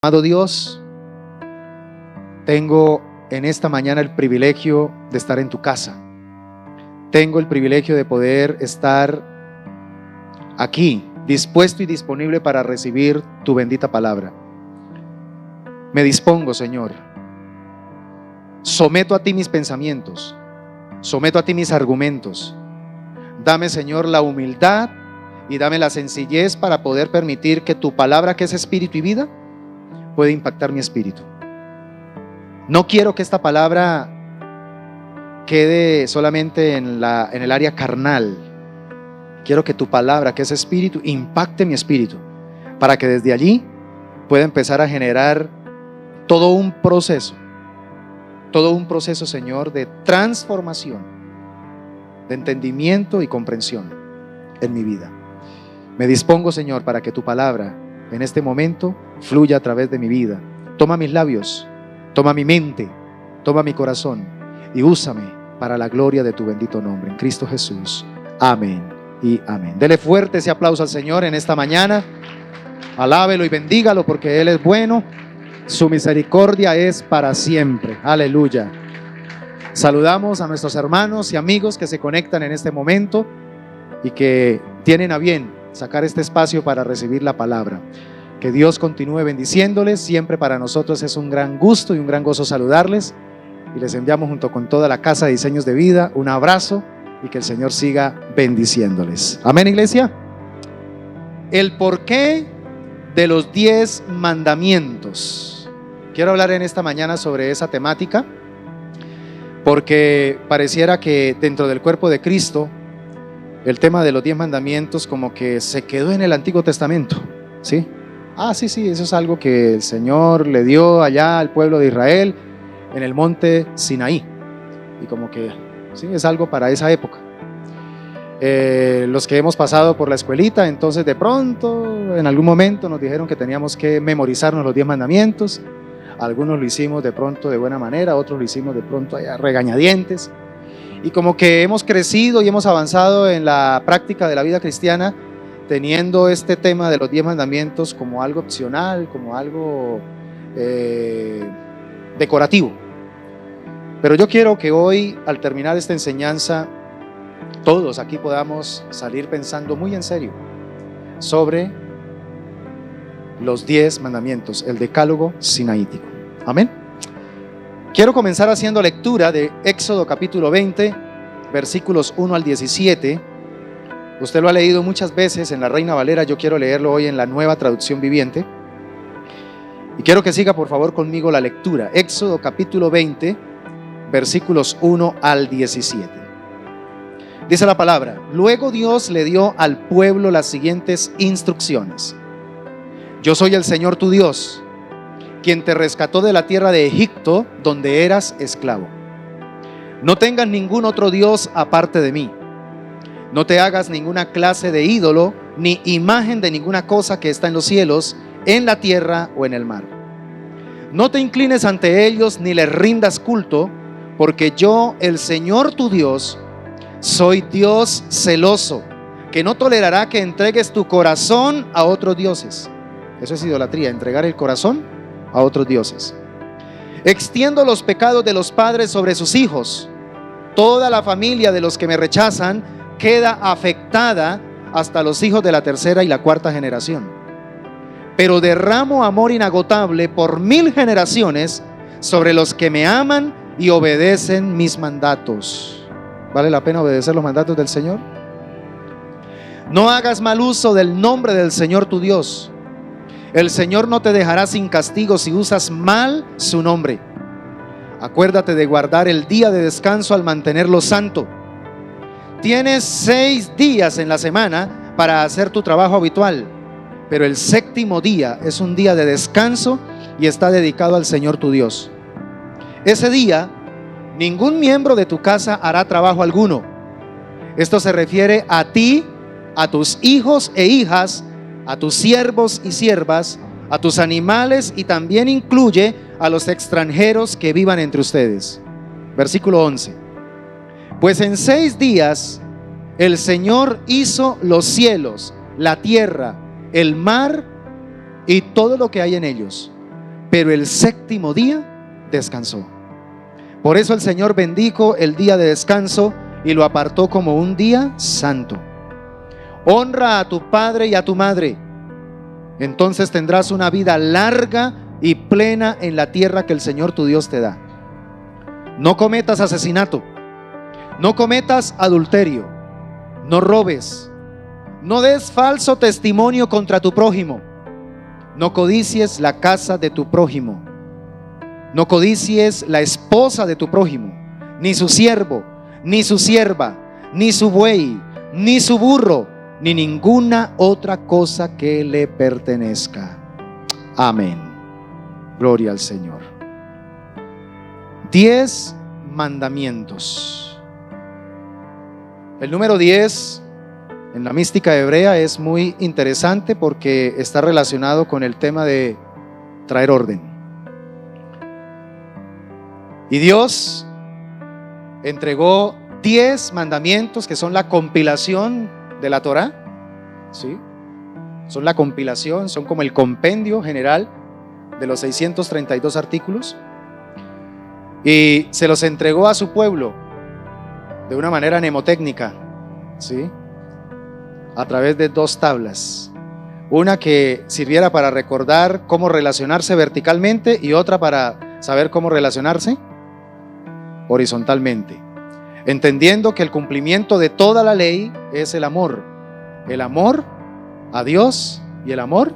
Amado Dios, tengo en esta mañana el privilegio de estar en tu casa. Tengo el privilegio de poder estar aquí, dispuesto y disponible para recibir tu bendita palabra. Me dispongo, Señor. Someto a ti mis pensamientos, someto a ti mis argumentos. Dame, Señor, la humildad y dame la sencillez para poder permitir que tu palabra, que es espíritu y vida, puede impactar mi espíritu. No quiero que esta palabra quede solamente en el área carnal. Quiero que tu palabra, que es espíritu, impacte mi espíritu, para que desde allí pueda empezar a generar todo un proceso, Señor, de transformación, de entendimiento y comprensión en mi vida. Me dispongo, Señor, para que tu palabra en este momento fluya a través de mi vida. Toma mis labios, toma mi mente, toma mi corazón y úsame para la gloria de tu bendito nombre. En Cristo Jesús. Amén y amén. Dele fuerte ese aplauso al Señor en esta mañana. Alábelo y bendígalo porque Él es bueno. Su misericordia es para siempre. Aleluya. Saludamos a nuestros hermanos y amigos que se conectan en este momento y que tienen a bien sacar este espacio para recibir la palabra. Que Dios continúe bendiciéndoles. Siempre para nosotros es un gran gusto y un gran gozo saludarles, y les enviamos junto con toda la casa de Diseños de Vida un abrazo y que el Señor siga bendiciéndoles. Amén, iglesia. El porqué de los 10 mandamientos. Quiero hablar en esta mañana sobre esa temática porque pareciera que dentro del cuerpo de Cristo el tema de los 10 mandamientos como que se quedó en el Antiguo Testamento, ¿sí? Sí, eso es algo que el Señor le dio allá al pueblo de Israel en el monte Sinaí, y como que sí, es algo para esa época. Los que hemos pasado por la escuelita, entonces de pronto en algún momento nos dijeron que teníamos que memorizarnos los 10 mandamientos. Algunos lo hicimos de pronto de buena manera, otros lo hicimos de pronto a regañadientes. Y como que hemos crecido y hemos avanzado en la práctica de la vida cristiana, teniendo este tema de los 10 mandamientos como algo opcional, como algo decorativo. Pero yo quiero que hoy, al terminar esta enseñanza, todos aquí podamos salir pensando muy en serio sobre los 10 mandamientos, el decálogo sinaítico. Amén. Quiero comenzar haciendo lectura de Éxodo capítulo 20, versículos 1 al 17. Usted lo ha leído muchas veces en la Reina Valera, yo quiero leerlo hoy en la Nueva Traducción Viviente. Y quiero que siga por favor conmigo la lectura. Éxodo capítulo 20, versículos 1 al 17. Dice la palabra: luego Dios le dio al pueblo las siguientes instrucciones. Yo soy el Señor tu Dios, quien te rescató de la tierra de Egipto, donde eras esclavo. No tengas ningún otro Dios aparte de mí. No te hagas ninguna clase de ídolo, ni imagen de ninguna cosa que está en los cielos, en la tierra o en el mar. No te inclines ante ellos ni les rindas culto, porque yo, el Señor tu Dios, soy Dios celoso, que no tolerará que entregues tu corazón a otros dioses. Eso es idolatría, entregar el corazón a otros dioses. Extiendo los pecados de los padres sobre sus hijos. Toda la familia de los que me rechazan queda afectada hasta los hijos de la tercera y la cuarta generación. Pero derramo amor inagotable por 1000 generaciones sobre los que me aman y obedecen mis mandatos. ¿Vale la pena obedecer los mandatos del Señor? No hagas mal uso del nombre del Señor tu Dios. El Señor no te dejará sin castigo si usas mal su nombre. Acuérdate de guardar el día de descanso al mantenerlo santo. Tienes 6 días en la semana para hacer tu trabajo habitual, pero el 7º día es un día de descanso y está dedicado al Señor tu Dios. Ese día, ningún miembro de tu casa hará trabajo alguno. Esto se refiere a ti, a tus hijos e hijas, a tus siervos y siervas, a tus animales, y también incluye a los extranjeros que vivan entre ustedes. Versículo 11. Pues en 6 días el Señor hizo los cielos, la tierra, el mar y todo lo que hay en ellos. pero el séptimo día descansó. Por eso el Señor bendijo el día de descanso y lo apartó como un día santo. Honra a tu padre y a tu madre, entonces tendrás una vida larga y plena en la tierra que el Señor tu Dios te da. No cometas asesinato, no cometas adulterio, no robes, no des falso testimonio contra tu prójimo, no codicies la casa de tu prójimo, no codicies la esposa de tu prójimo, ni su siervo, ni su sierva, ni su buey, ni su burro, ni ninguna otra cosa que le pertenezca. Amén. Gloria al Señor. 10 mandamientos. El número 10 en la mística hebrea es muy interesante porque está relacionado con el tema de traer orden. Y Dios entregó 10 mandamientos que son la compilación de la Torá, ¿sí? Son la compilación, son como el compendio general de los 632 artículos, y se los entregó a su pueblo de una manera mnemotécnica, ¿sí? A través de 2 tablas, una que sirviera para recordar cómo relacionarse verticalmente y otra para saber cómo relacionarse horizontalmente, entendiendo que el cumplimiento de toda la ley es el amor a Dios y el amor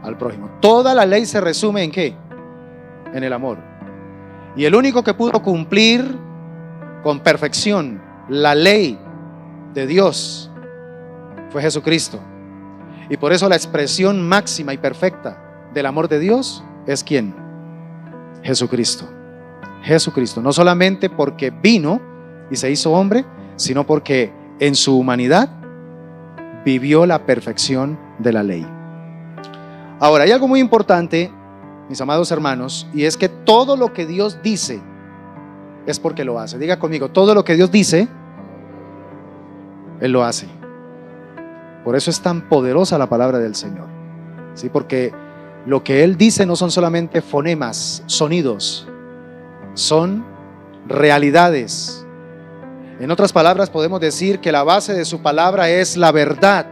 al prójimo. Toda la ley se resume ¿en qué? En el amor. Y el único que pudo cumplir con perfección la ley de Dios fue Jesucristo. Y por eso la expresión máxima y perfecta del amor de Dios es ¿quién? Jesucristo. Jesucristo, no solamente porque vino y se hizo hombre, sino porque en su humanidad vivió la perfección de la ley. Ahora, hay algo muy importante, mis amados hermanos, y es que todo lo que Dios dice es porque lo hace. Diga conmigo, todo lo que Dios dice, Él lo hace. Por eso es tan poderosa la palabra del Señor, ¿sí? Porque lo que Él dice no son solamente fonemas, sonidos, son realidades. En otras palabras, podemos decir que la base de su palabra es la verdad,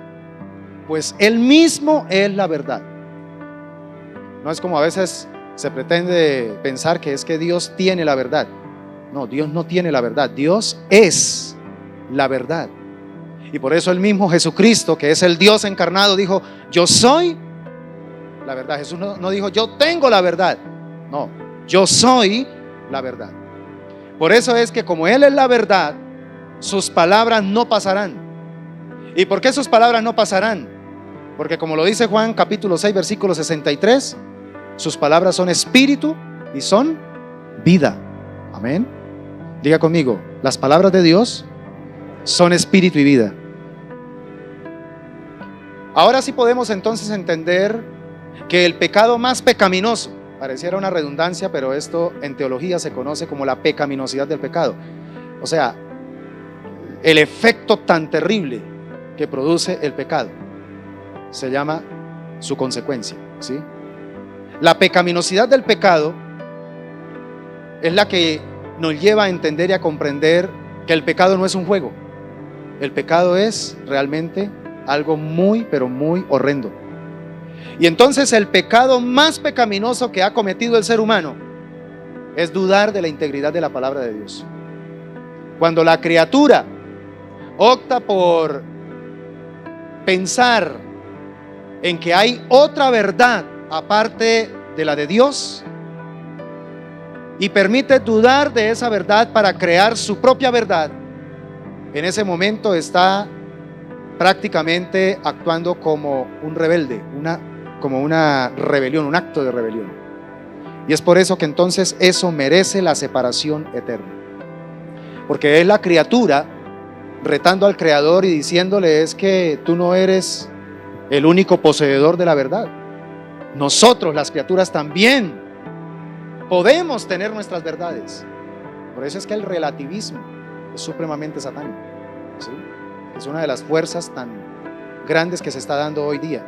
pues Él mismo es la verdad. No es como a veces se pretende pensar que es que Dios tiene la verdad. No, Dios no tiene la verdad, Dios es la verdad. Y por eso el mismo Jesucristo, que es el Dios encarnado, dijo: yo soy la verdad. Jesús no dijo: yo tengo la verdad. No, yo soy la verdad. Por eso es que como Él es la verdad, sus palabras no pasarán. ¿Y por qué sus palabras no pasarán? Porque como lo dice Juan capítulo 6 versículo 63, sus palabras son espíritu y son vida. Amén. Diga conmigo, las palabras de Dios son espíritu y vida. Ahora sí podemos entonces entender que el pecado más pecaminoso, pareciera una redundancia, pero esto en teología se conoce como la pecaminosidad del pecado. O sea, el efecto tan terrible que produce el pecado se llama su consecuencia, ¿sí? La pecaminosidad del pecado es la que nos lleva a entender y a comprender que el pecado no es un juego. El pecado es realmente algo muy, pero muy horrendo. Y entonces el pecado más pecaminoso que ha cometido el ser humano es dudar de la integridad de la palabra de Dios. Cuando la criatura opta por pensar en que hay otra verdad aparte de la de Dios y permite dudar de esa verdad para crear su propia verdad, en ese momento está prácticamente actuando como un rebelde, como una rebelión, un acto de rebelión. Y es por eso que entonces eso merece la separación eterna, porque es la criatura retando al Creador y diciéndole: es que tú no eres el único poseedor de la verdad. Nosotros, las criaturas, también podemos tener nuestras verdades. Por eso es que el relativismo es supremamente satánico, ¿sí? Es una de las fuerzas tan grandes que se está dando hoy día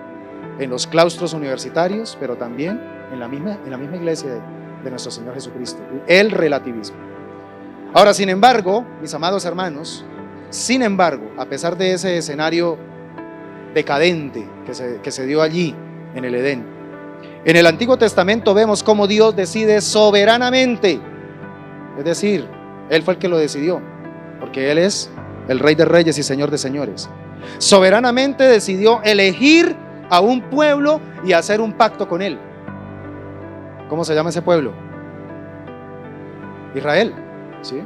en los claustros universitarios, pero también en la misma iglesia de nuestro Señor Jesucristo, el relativismo. Ahora, sin embargo, mis amados hermanos, sin embargo, a pesar de ese escenario decadente que se dio allí en el Edén, en el Antiguo Testamento vemos cómo Dios decide soberanamente, es decir, Él fue el que lo decidió, porque Él es el Rey de Reyes y Señor de Señores. Soberanamente decidió elegir a un pueblo y hacer un pacto con Él. ¿Cómo se llama ese pueblo? Israel, ¿sí?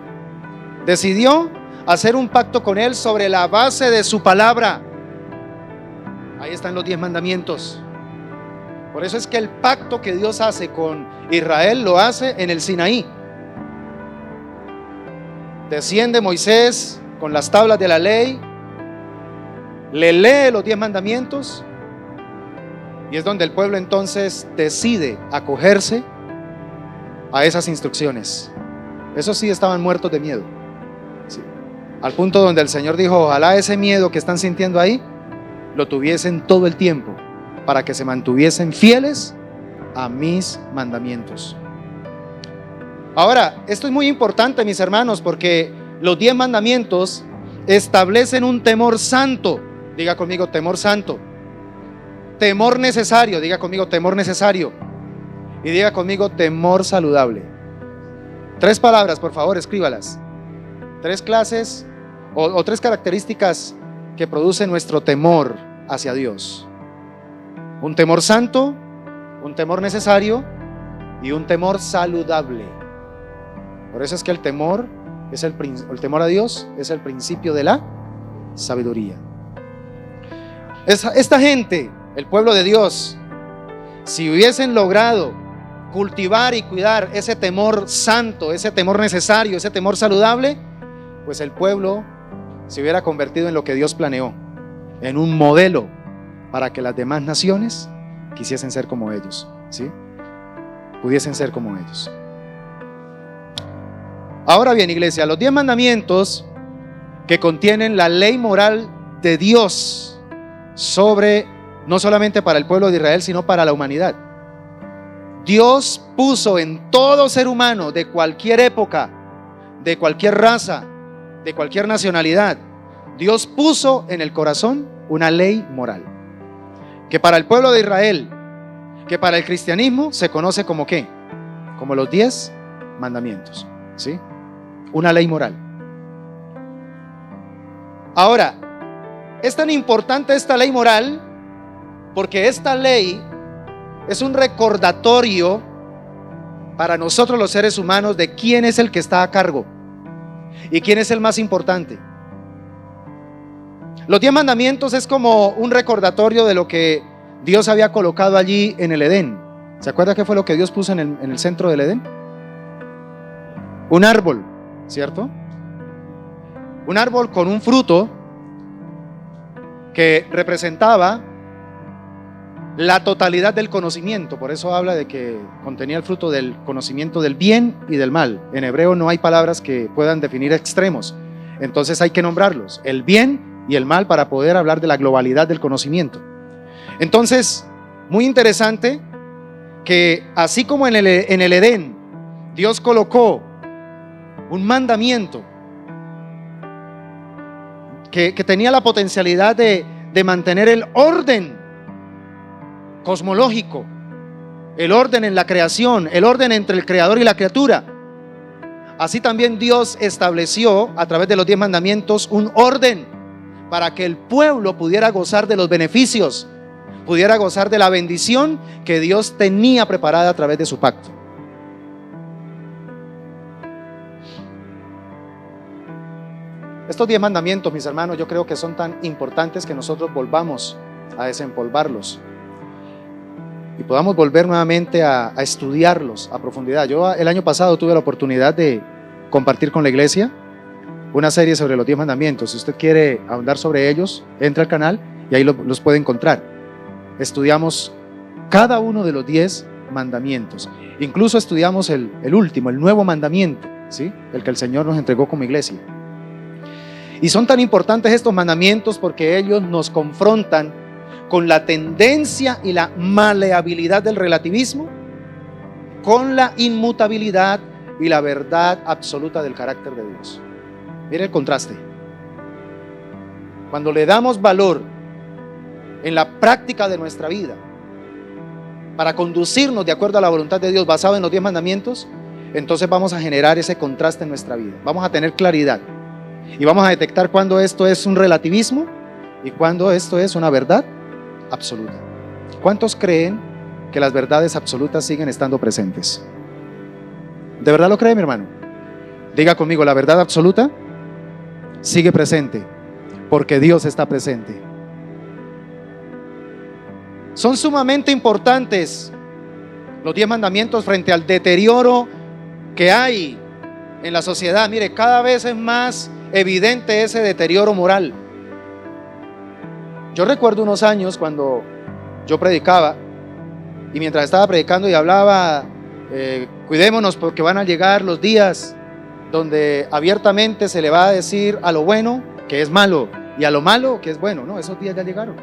Decidió hacer un pacto con Él sobre la base de su palabra. Ahí están los 10 mandamientos. Por eso es que el pacto que Dios hace con Israel lo hace en el Sinaí. Desciende Moisés con las tablas de la ley, le lee los 10 mandamientos, y es donde el pueblo entonces decide acogerse a esas instrucciones. Esos sí estaban muertos de miedo, sí. Al punto donde el Señor dijo: ojalá ese miedo que están sintiendo ahí lo tuviesen todo el tiempo, para que se mantuviesen fieles a mis mandamientos. Ahora, esto es muy importante, mis hermanos, porque los 10 mandamientos establecen un temor santo. Diga conmigo, temor santo. Temor necesario, diga conmigo, temor necesario. Y diga conmigo, temor saludable. 3 palabras, por favor, escríbalas. 3 clases o 3 características que producen nuestro temor hacia Dios. Un temor santo, un temor necesario y un temor saludable. Por eso es que el temor a Dios es el principio de la sabiduría. Esta gente, el pueblo de Dios, si hubiesen logrado cultivar y cuidar ese temor santo, ese temor necesario, ese temor saludable, pues el pueblo se hubiera convertido en lo que Dios planeó, en un modelo para que las demás naciones quisiesen ser como ellos, ¿sí? Pudiesen ser como ellos. Ahora bien, iglesia, los 10 mandamientos que contienen la ley moral de Dios sobre, no solamente para el pueblo de Israel, sino para la humanidad. Dios puso en todo ser humano de cualquier época, de cualquier raza, de cualquier nacionalidad, Dios puso en el corazón una ley moral, que para el pueblo de Israel, que para el cristianismo se conoce como ¿qué? Como los 10 mandamientos, ¿sí? Una ley moral. Ahora, es tan importante esta ley moral porque esta ley es un recordatorio para nosotros los seres humanos de quién es el que está a cargo y quién es el más importante. Los 10 mandamientos es como un recordatorio de lo que Dios había colocado allí en el Edén. ¿Se acuerda qué fue lo que Dios puso en el centro del Edén? Un árbol, ¿cierto? Un árbol con un fruto que representaba la totalidad del conocimiento. Por eso habla de que contenía el fruto del conocimiento del bien y del mal. En hebreo no hay palabras que puedan definir extremos, entonces hay que nombrarlos, el bien y el mal, para poder hablar de la globalidad del conocimiento. Entonces, muy interesante que así como en el Edén Dios colocó un mandamiento que tenía la potencialidad de mantener el orden cosmológico, el orden en la creación, el orden entre el creador y la criatura. Así también Dios estableció a través de los 10 mandamientos un orden para que el pueblo pudiera gozar de los beneficios, pudiera gozar de la bendición que Dios tenía preparada a través de su pacto. Estos 10 mandamientos, mis hermanos, yo creo que son tan importantes que nosotros volvamos a desempolvarlos y podamos volver nuevamente a estudiarlos a profundidad. Yo el año pasado tuve la oportunidad de compartir con la iglesia una serie sobre los 10 mandamientos. Si usted quiere ahondar sobre ellos, entre al canal y ahí los puede encontrar. Estudiamos cada uno de los 10 mandamientos. Incluso estudiamos el último, el nuevo mandamiento, ¿sí? El que el Señor nos entregó como iglesia. Y son tan importantes estos mandamientos porque ellos nos confrontan con la tendencia y la maleabilidad del relativismo con la inmutabilidad y la verdad absoluta del carácter de Dios. Mire el contraste. Cuando le damos valor en la práctica de nuestra vida para conducirnos de acuerdo a la voluntad de Dios basado en los 10 mandamientos, entonces vamos a generar ese contraste en nuestra vida. Vamos a tener claridad y vamos a detectar cuando esto es un relativismo y cuando esto es una verdad absoluta. ¿Cuántos creen que las verdades absolutas siguen estando presentes? ¿De verdad lo cree, mi hermano? Diga conmigo, la verdad absoluta sigue presente porque Dios está presente. Son sumamente importantes los 10 mandamientos frente al deterioro que hay en la sociedad. Mire, cada vez es más evidente ese deterioro moral. Yo recuerdo unos años cuando yo predicaba y mientras estaba predicando y hablaba, cuidémonos porque van a llegar los días donde abiertamente se le va a decir a lo bueno que es malo y a lo malo que es bueno. No, esos días ya llegaron.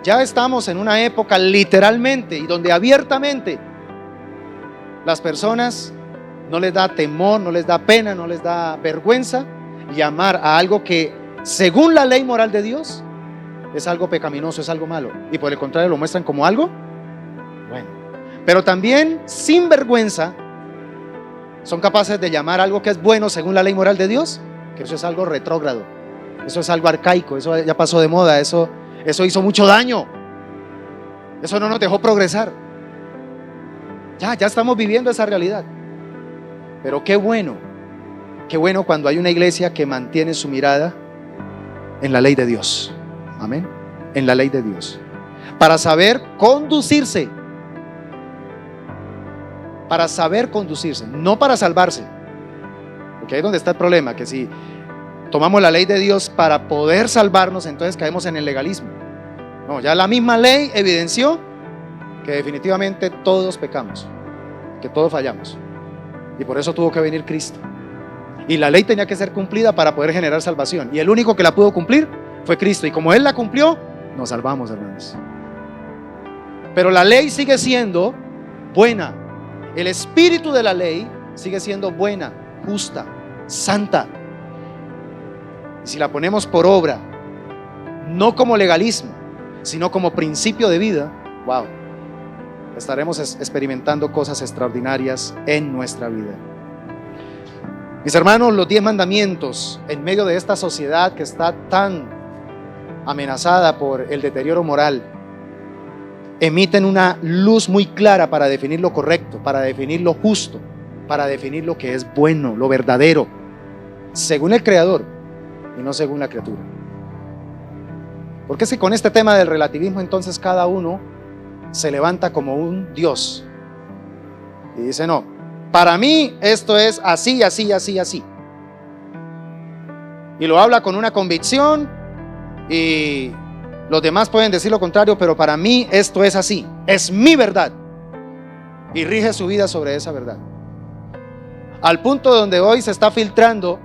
Ya estamos en una época literalmente y donde abiertamente las personas no les da temor, no les da pena, no les da vergüenza llamar a algo que según la ley moral de Dios es algo pecaminoso, es algo malo, y por el contrario lo muestran como algo bueno. Pero también sin vergüenza son capaces de llamar algo que es bueno según la ley moral de Dios, que eso es algo retrógrado, eso es algo arcaico, eso ya pasó de moda, eso hizo mucho daño, eso no nos dejó progresar. Ya estamos viviendo esa realidad. Pero qué bueno cuando hay una iglesia que mantiene su mirada en la ley de Dios. Amén. En la ley de Dios. Para saber conducirse. Para saber conducirse, no para salvarse. Porque ahí es donde está el problema, que si tomamos la ley de Dios para poder salvarnos, entonces caemos en el legalismo. No, ya la misma ley evidenció que definitivamente todos pecamos, que todos fallamos, y por eso tuvo que venir Cristo, y la ley tenía que ser cumplida para poder generar salvación, y el único que la pudo cumplir fue Cristo, y como Él la cumplió, nos salvamos, hermanos. Pero la ley sigue siendo buena, el espíritu de la ley sigue siendo buena, justa, santa, y si la ponemos por obra, no como legalismo, sino como principio de vida, wow, estaremos experimentando cosas extraordinarias en nuestra vida. Mis hermanos, los 10 mandamientos en medio de esta sociedad que está tan amenazada por el deterioro moral, emiten una luz muy clara para definir lo correcto, para definir lo justo, para definir lo que es bueno, lo verdadero, según el Creador y no según la criatura. Porque si con este tema del relativismo entonces cada uno se levanta como un Dios y dice: no, para mí esto es así, así, así, así, y lo habla con una convicción, y los demás pueden decir lo contrario, pero para mí esto es así, es mi verdad, y rige su vida sobre esa verdad, al punto donde hoy se está filtrando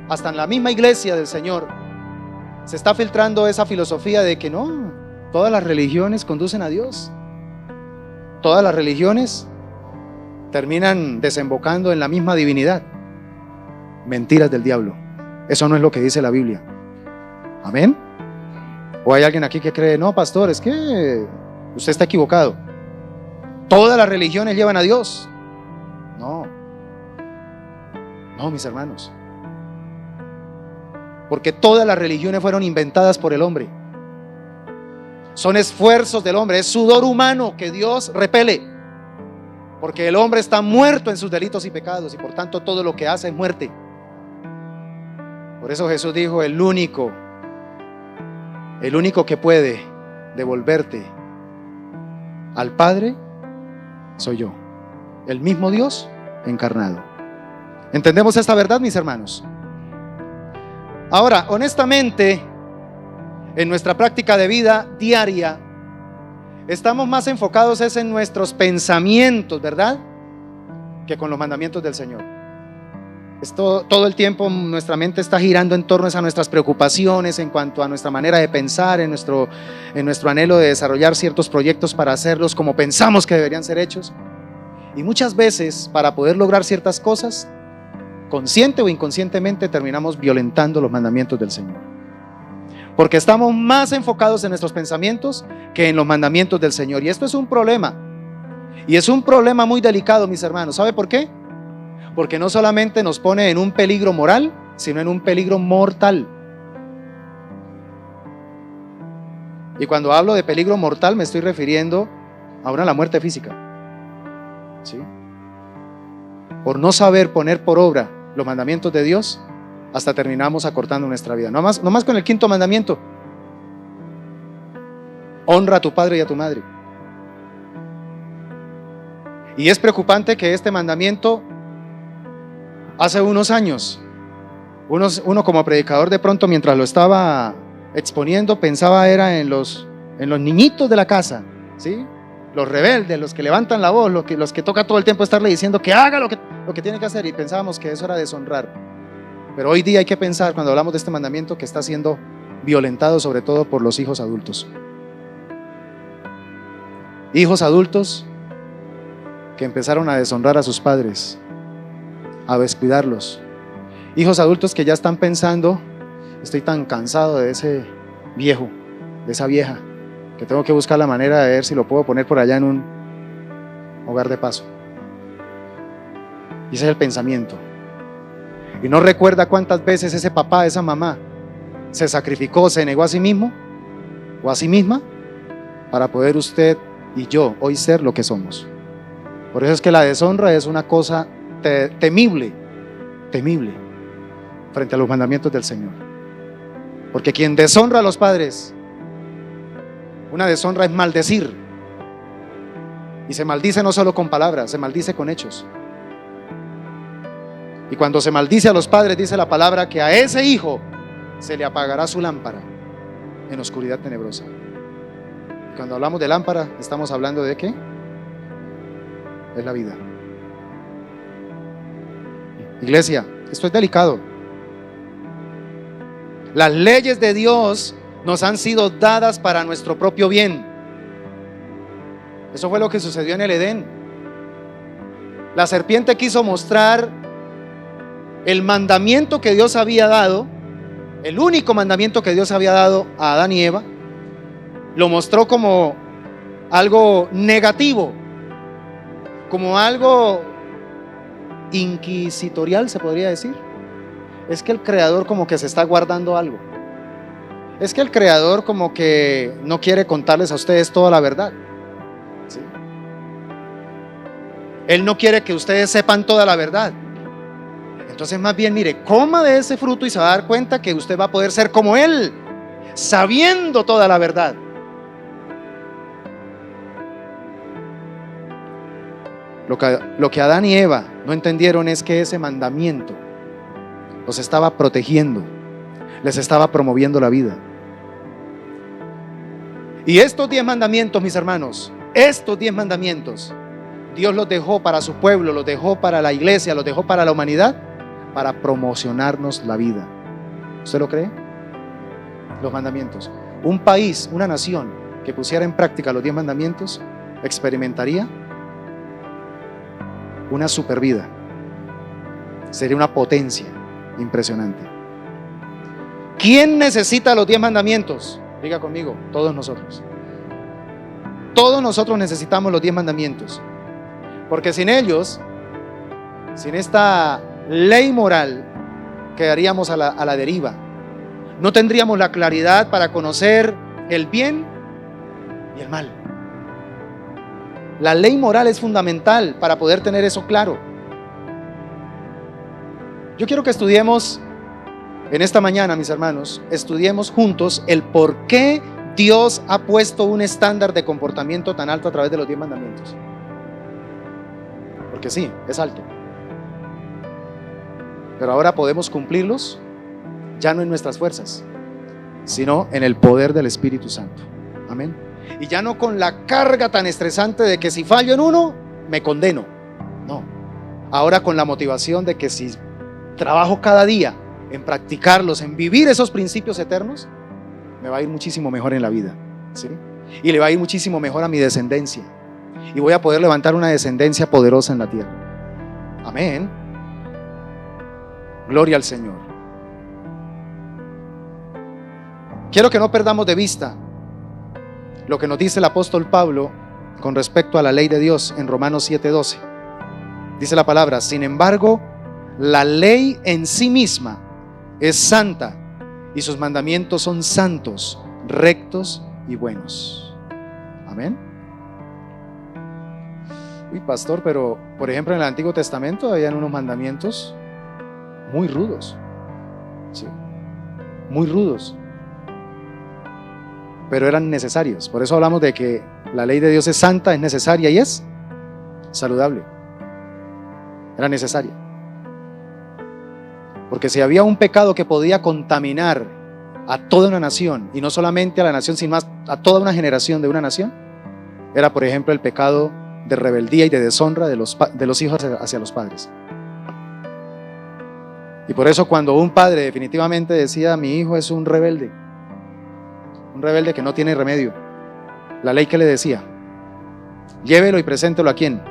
hasta en la misma iglesia del Señor, se está filtrando esa filosofía de que no, todas las religiones conducen a Dios, todas las religiones terminan desembocando en la misma divinidad. Mentiras del diablo, eso no es lo que dice la Biblia. Amén. O hay alguien aquí que cree: no, pastor, es que usted está equivocado, todas las religiones llevan a Dios. No, mis hermanos, porque todas las religiones fueron inventadas por el hombre, son esfuerzos del hombre, es sudor humano que Dios repele, porque el hombre está muerto en sus delitos y pecados, y por tanto todo lo que hace es muerte. Por eso Jesús dijo: el único que puede devolverte al Padre soy yo, el mismo Dios encarnado. ¿Entendemos esta verdad, mis hermanos? Ahora, honestamente, en nuestra práctica de vida diaria, estamos más enfocados en nuestros pensamientos, ¿verdad?, que con los mandamientos del Señor. Todo el tiempo nuestra mente está girando en torno a nuestras preocupaciones en cuanto a nuestra manera de pensar, en nuestro anhelo de desarrollar ciertos proyectos para hacerlos como pensamos que deberían ser hechos. Y muchas veces, para poder lograr ciertas cosas, consciente o inconscientemente, terminamos violentando los mandamientos del Señor. Porque estamos más enfocados en nuestros pensamientos que en los mandamientos del Señor. Y esto es un problema. Y es un problema muy delicado, mis hermanos. ¿Sabe por qué? Porque no solamente nos pone en un peligro moral, sino en un peligro mortal. Y cuando hablo de peligro mortal, me estoy refiriendo ahora a la muerte física. ¿Sí? Por no saber poner por obra los mandamientos de Dios, hasta terminamos acortando nuestra vida. No más con el 5.º mandamiento: honra a tu padre y a tu madre. Y es preocupante que este mandamiento, hace unos años, uno como predicador, de pronto mientras lo estaba exponiendo, pensaba era en los niñitos de la casa, ¿sí? Los rebeldes, los que levantan la voz, los que toca todo el tiempo estarle diciendo que haga lo que tiene que hacer, y pensábamos que eso era deshonrar. Pero hoy día hay que pensar, cuando hablamos de este mandamiento, que está siendo violentado sobre todo por los hijos adultos. Hijos adultos que empezaron a deshonrar a sus padres, a descuidarlos. Hijos adultos que ya están pensando: estoy tan cansado de ese viejo, de esa vieja, que tengo que buscar la manera de ver si lo puedo poner por allá en un hogar de paso. Y ese es el pensamiento. Y no recuerda cuántas veces ese papá, esa mamá se sacrificó, se negó a sí mismo o a sí misma para poder usted y yo hoy ser lo que somos. Por eso es que la deshonra es una cosa temible frente a los mandamientos del Señor. Porque quien deshonra a los padres, una deshonra es maldecir. Y se maldice no solo con palabras, se maldice con hechos. Y cuando se maldice a los padres, dice la palabra que a ese hijo se le apagará su lámpara en oscuridad tenebrosa. Y cuando hablamos de lámpara, estamos hablando de ¿qué? Es la vida. Iglesia, esto es delicado. Las leyes de Dios nos han sido dadas para nuestro propio bien. Eso fue lo que sucedió en el Edén. La serpiente quiso mostrar el mandamiento que Dios había dado, el único mandamiento que Dios había dado a Adán y Eva. Lo mostró como algo negativo, como algo inquisitorial, se podría decir. Es que el Creador como que se está guardando algo. Es que el Creador como que no quiere contarles a ustedes toda la verdad, ¿sí? Él no quiere que ustedes sepan toda la verdad. Entonces más bien, mire, coma de ese fruto y se va a dar cuenta que usted va a poder ser como Él, sabiendo toda la verdad. Lo que Adán y Eva no entendieron es que ese mandamiento los estaba protegiendo, les estaba promoviendo la vida. Y estos 10 mandamientos, mis hermanos, estos 10 mandamientos, Dios los dejó para su pueblo, los dejó para la iglesia, los dejó para la humanidad, para promocionarnos la vida. ¿Usted lo cree? Los mandamientos. Un país, una nación que pusiera en práctica los 10 mandamientos, experimentaría una supervida. Sería una potencia impresionante. ¿Quién necesita los 10 mandamientos? Diga conmigo, todos nosotros. Todos nosotros necesitamos los 10 mandamientos. Porque sin ellos, sin esta ley moral, quedaríamos a la deriva. No tendríamos la claridad para conocer el bien y el mal. La ley moral es fundamental para poder tener eso claro. Yo quiero que estudiemos en esta mañana, mis hermanos, estudiemos juntos el por qué Dios ha puesto un estándar de comportamiento tan alto a través de los 10 mandamientos. Porque sí, es alto. Pero ahora podemos cumplirlos ya no en nuestras fuerzas, sino en el poder del Espíritu Santo. Amén. Y ya no con la carga tan estresante de que si fallo en uno, me condeno. No. Ahora con la motivación de que si trabajo cada día en practicarlos, en vivir esos principios eternos, me va a ir muchísimo mejor en la vida, ¿sí? Y le va a ir muchísimo mejor a mi descendencia. y voy a poder levantar una descendencia poderosa en la tierra. Amén. Gloria al Señor. Quiero que no perdamos de vista lo que nos dice el apóstol Pablo con respecto a la ley de Dios en Romanos 7:12. Dice la palabra: sin embargo, la ley en sí misma es santa y sus mandamientos son santos, rectos y buenos. Amén. Uy, pastor, pero por ejemplo en el Antiguo Testamento habían unos mandamientos muy rudos, sí, muy rudos, pero eran necesarios. Por eso hablamos de que la ley de Dios es santa, es necesaria y es saludable. Era necesaria. Porque si había un pecado que podía contaminar a toda una nación, y no solamente a la nación, sino más a toda una generación de una nación, era por ejemplo el pecado de rebeldía y de deshonra de los hijos hacia los padres. Y por eso cuando un padre definitivamente decía: mi hijo es un rebelde que no tiene remedio, la ley que le decía: llévelo y preséntelo ¿a quién?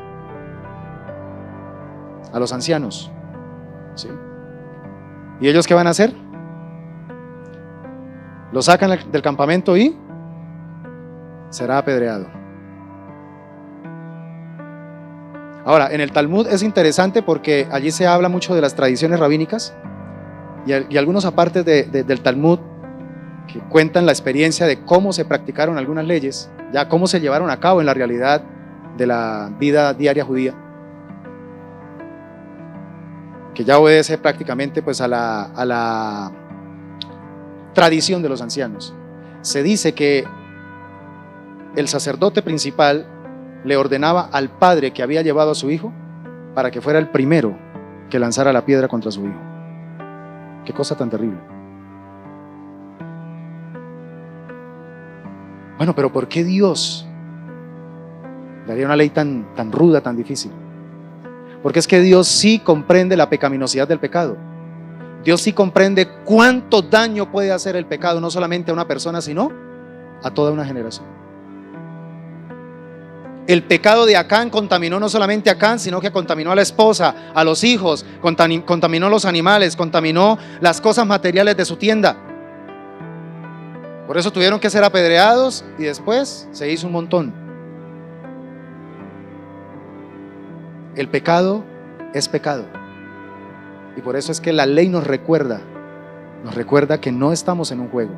A los ancianos, ¿sí? ¿Y ellos qué van a hacer? Lo sacan del campamento y será apedreado. Ahora, en el Talmud es interesante porque allí se habla mucho de las tradiciones rabínicas y algunos apartes del Talmud que cuentan la experiencia de cómo se practicaron algunas leyes, ya cómo se llevaron a cabo en la realidad de la vida diaria judía, que ya obedece prácticamente pues a la tradición de los ancianos. Se dice que el sacerdote principal le ordenaba al padre que había llevado a su hijo para que fuera el primero que lanzara la piedra contra su hijo. Qué cosa tan terrible. Bueno, pero ¿por qué Dios daría una ley tan ruda, tan difícil? Porque es que Dios sí comprende la pecaminosidad del pecado. Dios sí comprende cuánto daño puede hacer el pecado, no solamente a una persona, sino a toda una generación. El pecado de Acán contaminó no solamente a Acán, sino que contaminó a la esposa, a los hijos, contaminó los animales, contaminó las cosas materiales de su tienda. Por eso tuvieron que ser apedreados y después se hizo un montón. El pecado es pecado. Y por eso es que la ley nos recuerda que no estamos en un juego.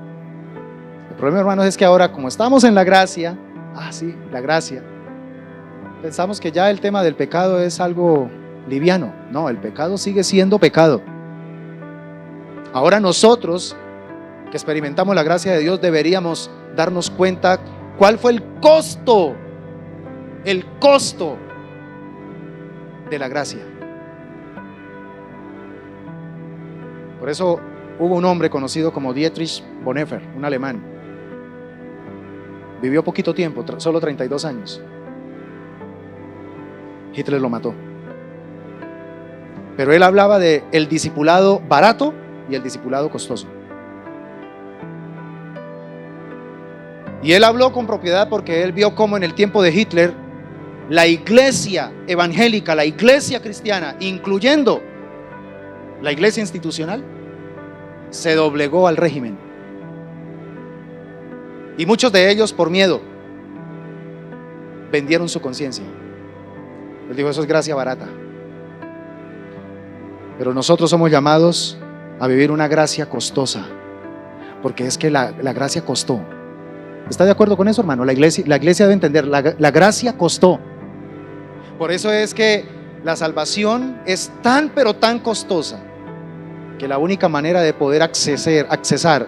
El problema, hermanos, es que ahora, como estamos en la gracia, la gracia, pensamos que ya el tema del pecado es algo liviano. No, el pecado sigue siendo pecado. Ahora nosotros, que experimentamos la gracia de Dios, deberíamos darnos cuenta cuál fue el costo de la gracia. Por eso hubo un hombre conocido como Dietrich Bonhoeffer, un alemán. Vivió poquito tiempo, solo 32 años. Hitler lo mató. Pero él hablaba de el discipulado barato y el discipulado costoso. Y él habló con propiedad porque él vio cómo en el tiempo de Hitler la iglesia evangélica, la iglesia cristiana, incluyendo la iglesia institucional, se doblegó al régimen. Y muchos de ellos, por miedo, vendieron su conciencia. Él dijo: eso es gracia barata. Pero nosotros somos llamados a vivir una gracia costosa, porque es que la gracia costó. ¿Está de acuerdo con eso, hermano? La iglesia debe entender, la gracia costó. Por eso es que la salvación es tan pero tan costosa que la única manera de poder accesar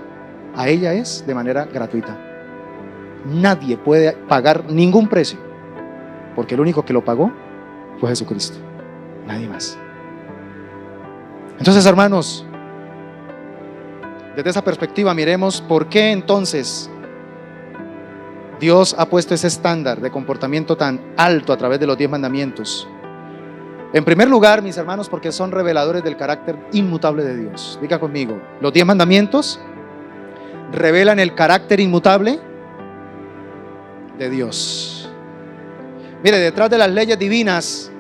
a ella es de manera gratuita. Nadie puede pagar ningún precio, porque el único que lo pagó fue Jesucristo, nadie más. Entonces, hermanos, desde esa perspectiva miremos por qué entonces Dios ha puesto ese estándar de comportamiento tan alto a través de los 10 mandamientos. En primer lugar, mis hermanos, porque son reveladores del carácter inmutable de Dios. Diga conmigo, los 10 mandamientos revelan el carácter inmutable de Dios. Mire, detrás de las leyes divinas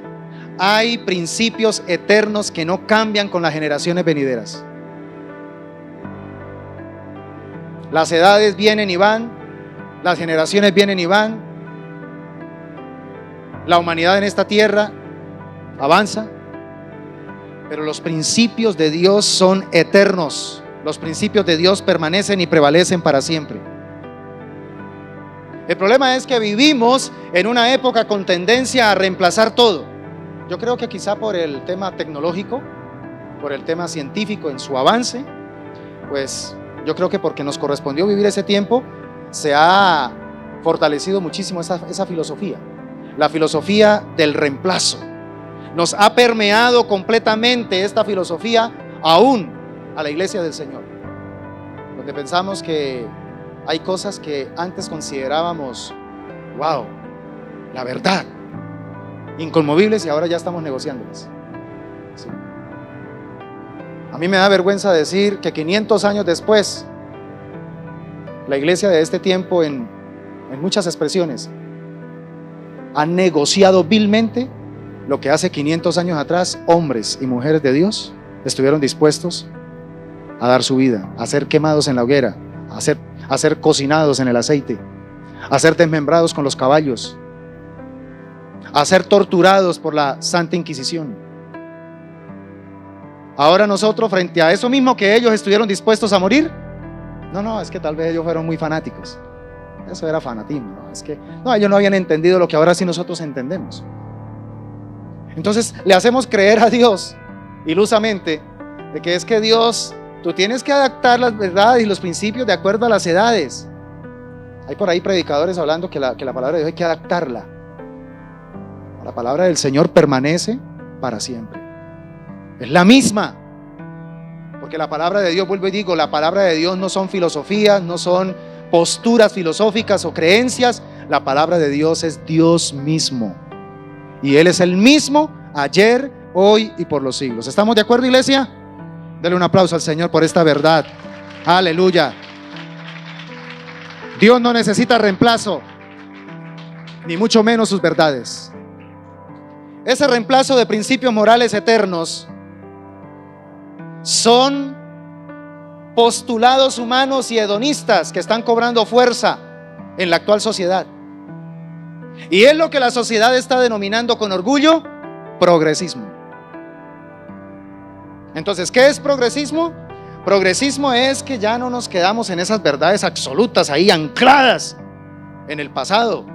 hay principios eternos que no cambian con las generaciones venideras. Las edades vienen y van, las generaciones vienen y van, la humanidad en esta tierra avanza, pero los principios de Dios son eternos. Los principios de Dios permanecen y prevalecen para siempre. El problema es que vivimos en una época con tendencia a reemplazar todo. Yo creo que quizá por el tema tecnológico, por el tema científico en su avance, pues yo creo que porque nos correspondió vivir ese tiempo, se ha fortalecido muchísimo esa filosofía. La filosofía del reemplazo. Nos ha permeado completamente esta filosofía aún a la iglesia del Señor, donde pensamos que hay cosas que antes considerábamos, wow, la verdad, inconmovibles, y ahora ya estamos negociándolas. Sí. A mí me da vergüenza decir que 500 años después, la iglesia de este tiempo en muchas expresiones ha negociado vilmente lo que hace 500 años atrás hombres y mujeres de Dios estuvieron dispuestos a dar su vida, a ser quemados en la hoguera, a ser cocinados en el aceite, a ser desmembrados con los caballos, a ser torturados por la Santa Inquisición. Ahora nosotros, frente a eso mismo que ellos estuvieron dispuestos a morir, no, es que tal vez ellos fueron muy fanáticos. Eso era fanatismo, ¿no? Es que ellos no habían entendido lo que ahora sí nosotros entendemos. Entonces le hacemos creer a Dios ilusamente de que es que Dios, tú tienes que adaptar las verdades y los principios de acuerdo a las edades. Hay por ahí predicadores hablando que la palabra de Dios hay que adaptarla. La palabra del Señor permanece para siempre. Es la misma. Porque la palabra de Dios, vuelvo y digo, la palabra de Dios no son filosofías, no son posturas filosóficas o creencias. La palabra de Dios es Dios mismo. Y Él es el mismo ayer, hoy y por los siglos. ¿Estamos de acuerdo, iglesia? Dele un aplauso al Señor por esta verdad. Aleluya. Dios no necesita reemplazo, ni mucho menos sus verdades. Ese reemplazo de principios morales eternos son postulados humanos y hedonistas que están cobrando fuerza en la actual sociedad. Y es lo que la sociedad está denominando con orgullo progresismo. Entonces, ¿qué es progresismo? Progresismo es que ya no nos quedamos en esas verdades absolutas ahí ancladas en el pasado,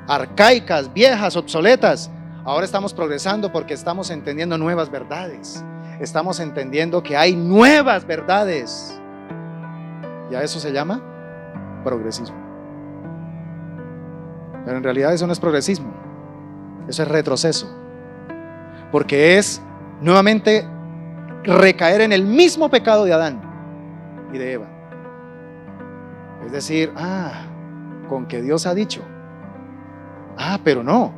arcaicas, viejas, obsoletas. Ahora estamos progresando porque estamos entendiendo nuevas verdades. Estamos entendiendo que hay nuevas verdades. Y a eso se llama progresismo. Pero en realidad eso no es progresismo. Eso es retroceso. Porque es nuevamente recaer en el mismo pecado de Adán y de Eva. Es decir, con que Dios ha dicho. Pero no,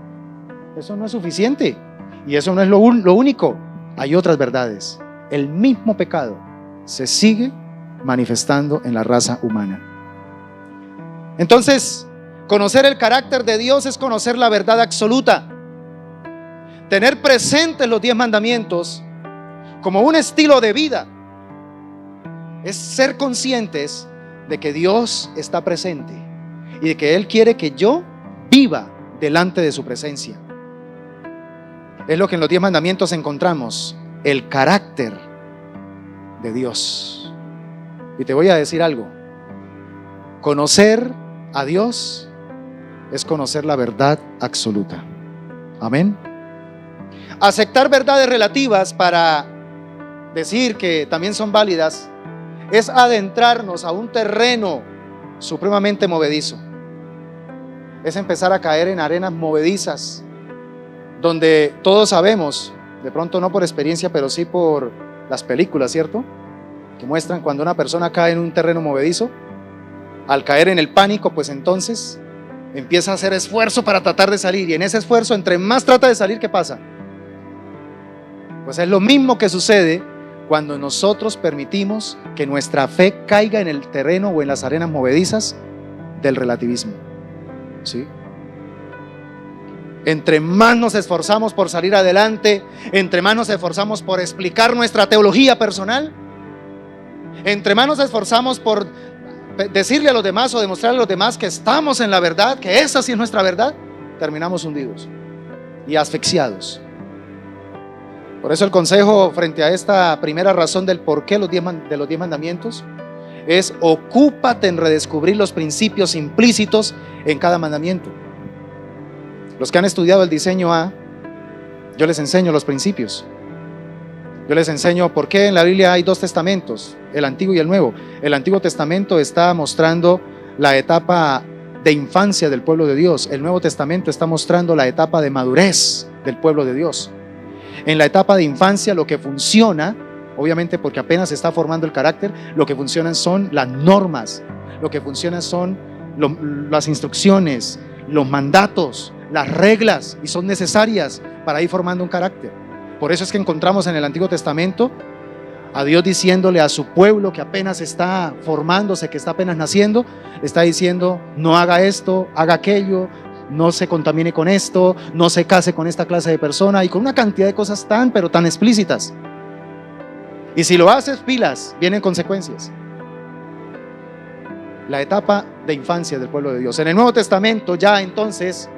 eso no es suficiente. Y eso no es lo único. Hay otras verdades. El mismo pecado se sigue manifestando en la raza humana. Entonces, conocer el carácter de Dios es conocer la verdad absoluta. Tener presentes los 10 mandamientos como un estilo de vida es ser conscientes de que Dios está presente y de que Él quiere que yo viva delante de su presencia. Es lo que en los 10 mandamientos encontramos, el carácter de Dios. Y te voy a decir algo: conocer a Dios es conocer la verdad absoluta. Amén. Aceptar verdades relativas para decir que también son válidas es adentrarnos a un terreno supremamente movedizo. Es empezar a caer en arenas movedizas donde todos sabemos, de pronto no por experiencia, pero sí por las películas, ¿cierto? Que muestran cuando una persona cae en un terreno movedizo, al caer en el pánico, pues entonces empieza a hacer esfuerzo para tratar de salir, y en ese esfuerzo, entre más trata de salir, ¿qué pasa? Pues es lo mismo que sucede cuando nosotros permitimos que nuestra fe caiga en el terreno o en las arenas movedizas del relativismo. ¿Sí? Entre más nos esforzamos por salir adelante, entre más nos esforzamos por explicar nuestra teología personal, entre más nos esforzamos por decirle a los demás o demostrarle a los demás que estamos en la verdad, que esa sí es nuestra verdad, terminamos hundidos y asfixiados. Por eso el consejo frente a esta primera razón del por qué de los 10 mandamientos es: ocúpate en redescubrir los principios implícitos en cada mandamiento. Los que han estudiado el diseño A, yo les enseño los principios. Yo les enseño por qué en la Biblia hay 2 testamentos, el Antiguo y el Nuevo. El Antiguo Testamento está mostrando la etapa de infancia del pueblo de Dios. El Nuevo Testamento está mostrando la etapa de madurez del pueblo de Dios. En la etapa de infancia lo que funciona, obviamente porque apenas se está formando el carácter, lo que funcionan son las normas, lo que funcionan son las instrucciones, los mandatos, las reglas, y son necesarias para ir formando un carácter. Por eso es que encontramos en el Antiguo Testamento a Dios diciéndole a su pueblo que apenas está formándose, que está apenas naciendo, le está diciendo: no haga esto, haga aquello, no se contamine con esto, no se case con esta clase de persona, y con una cantidad de cosas pero tan explícitas. Y si lo haces, pilas, vienen consecuencias. La etapa de infancia del pueblo de Dios. En el Nuevo Testamento ya entonces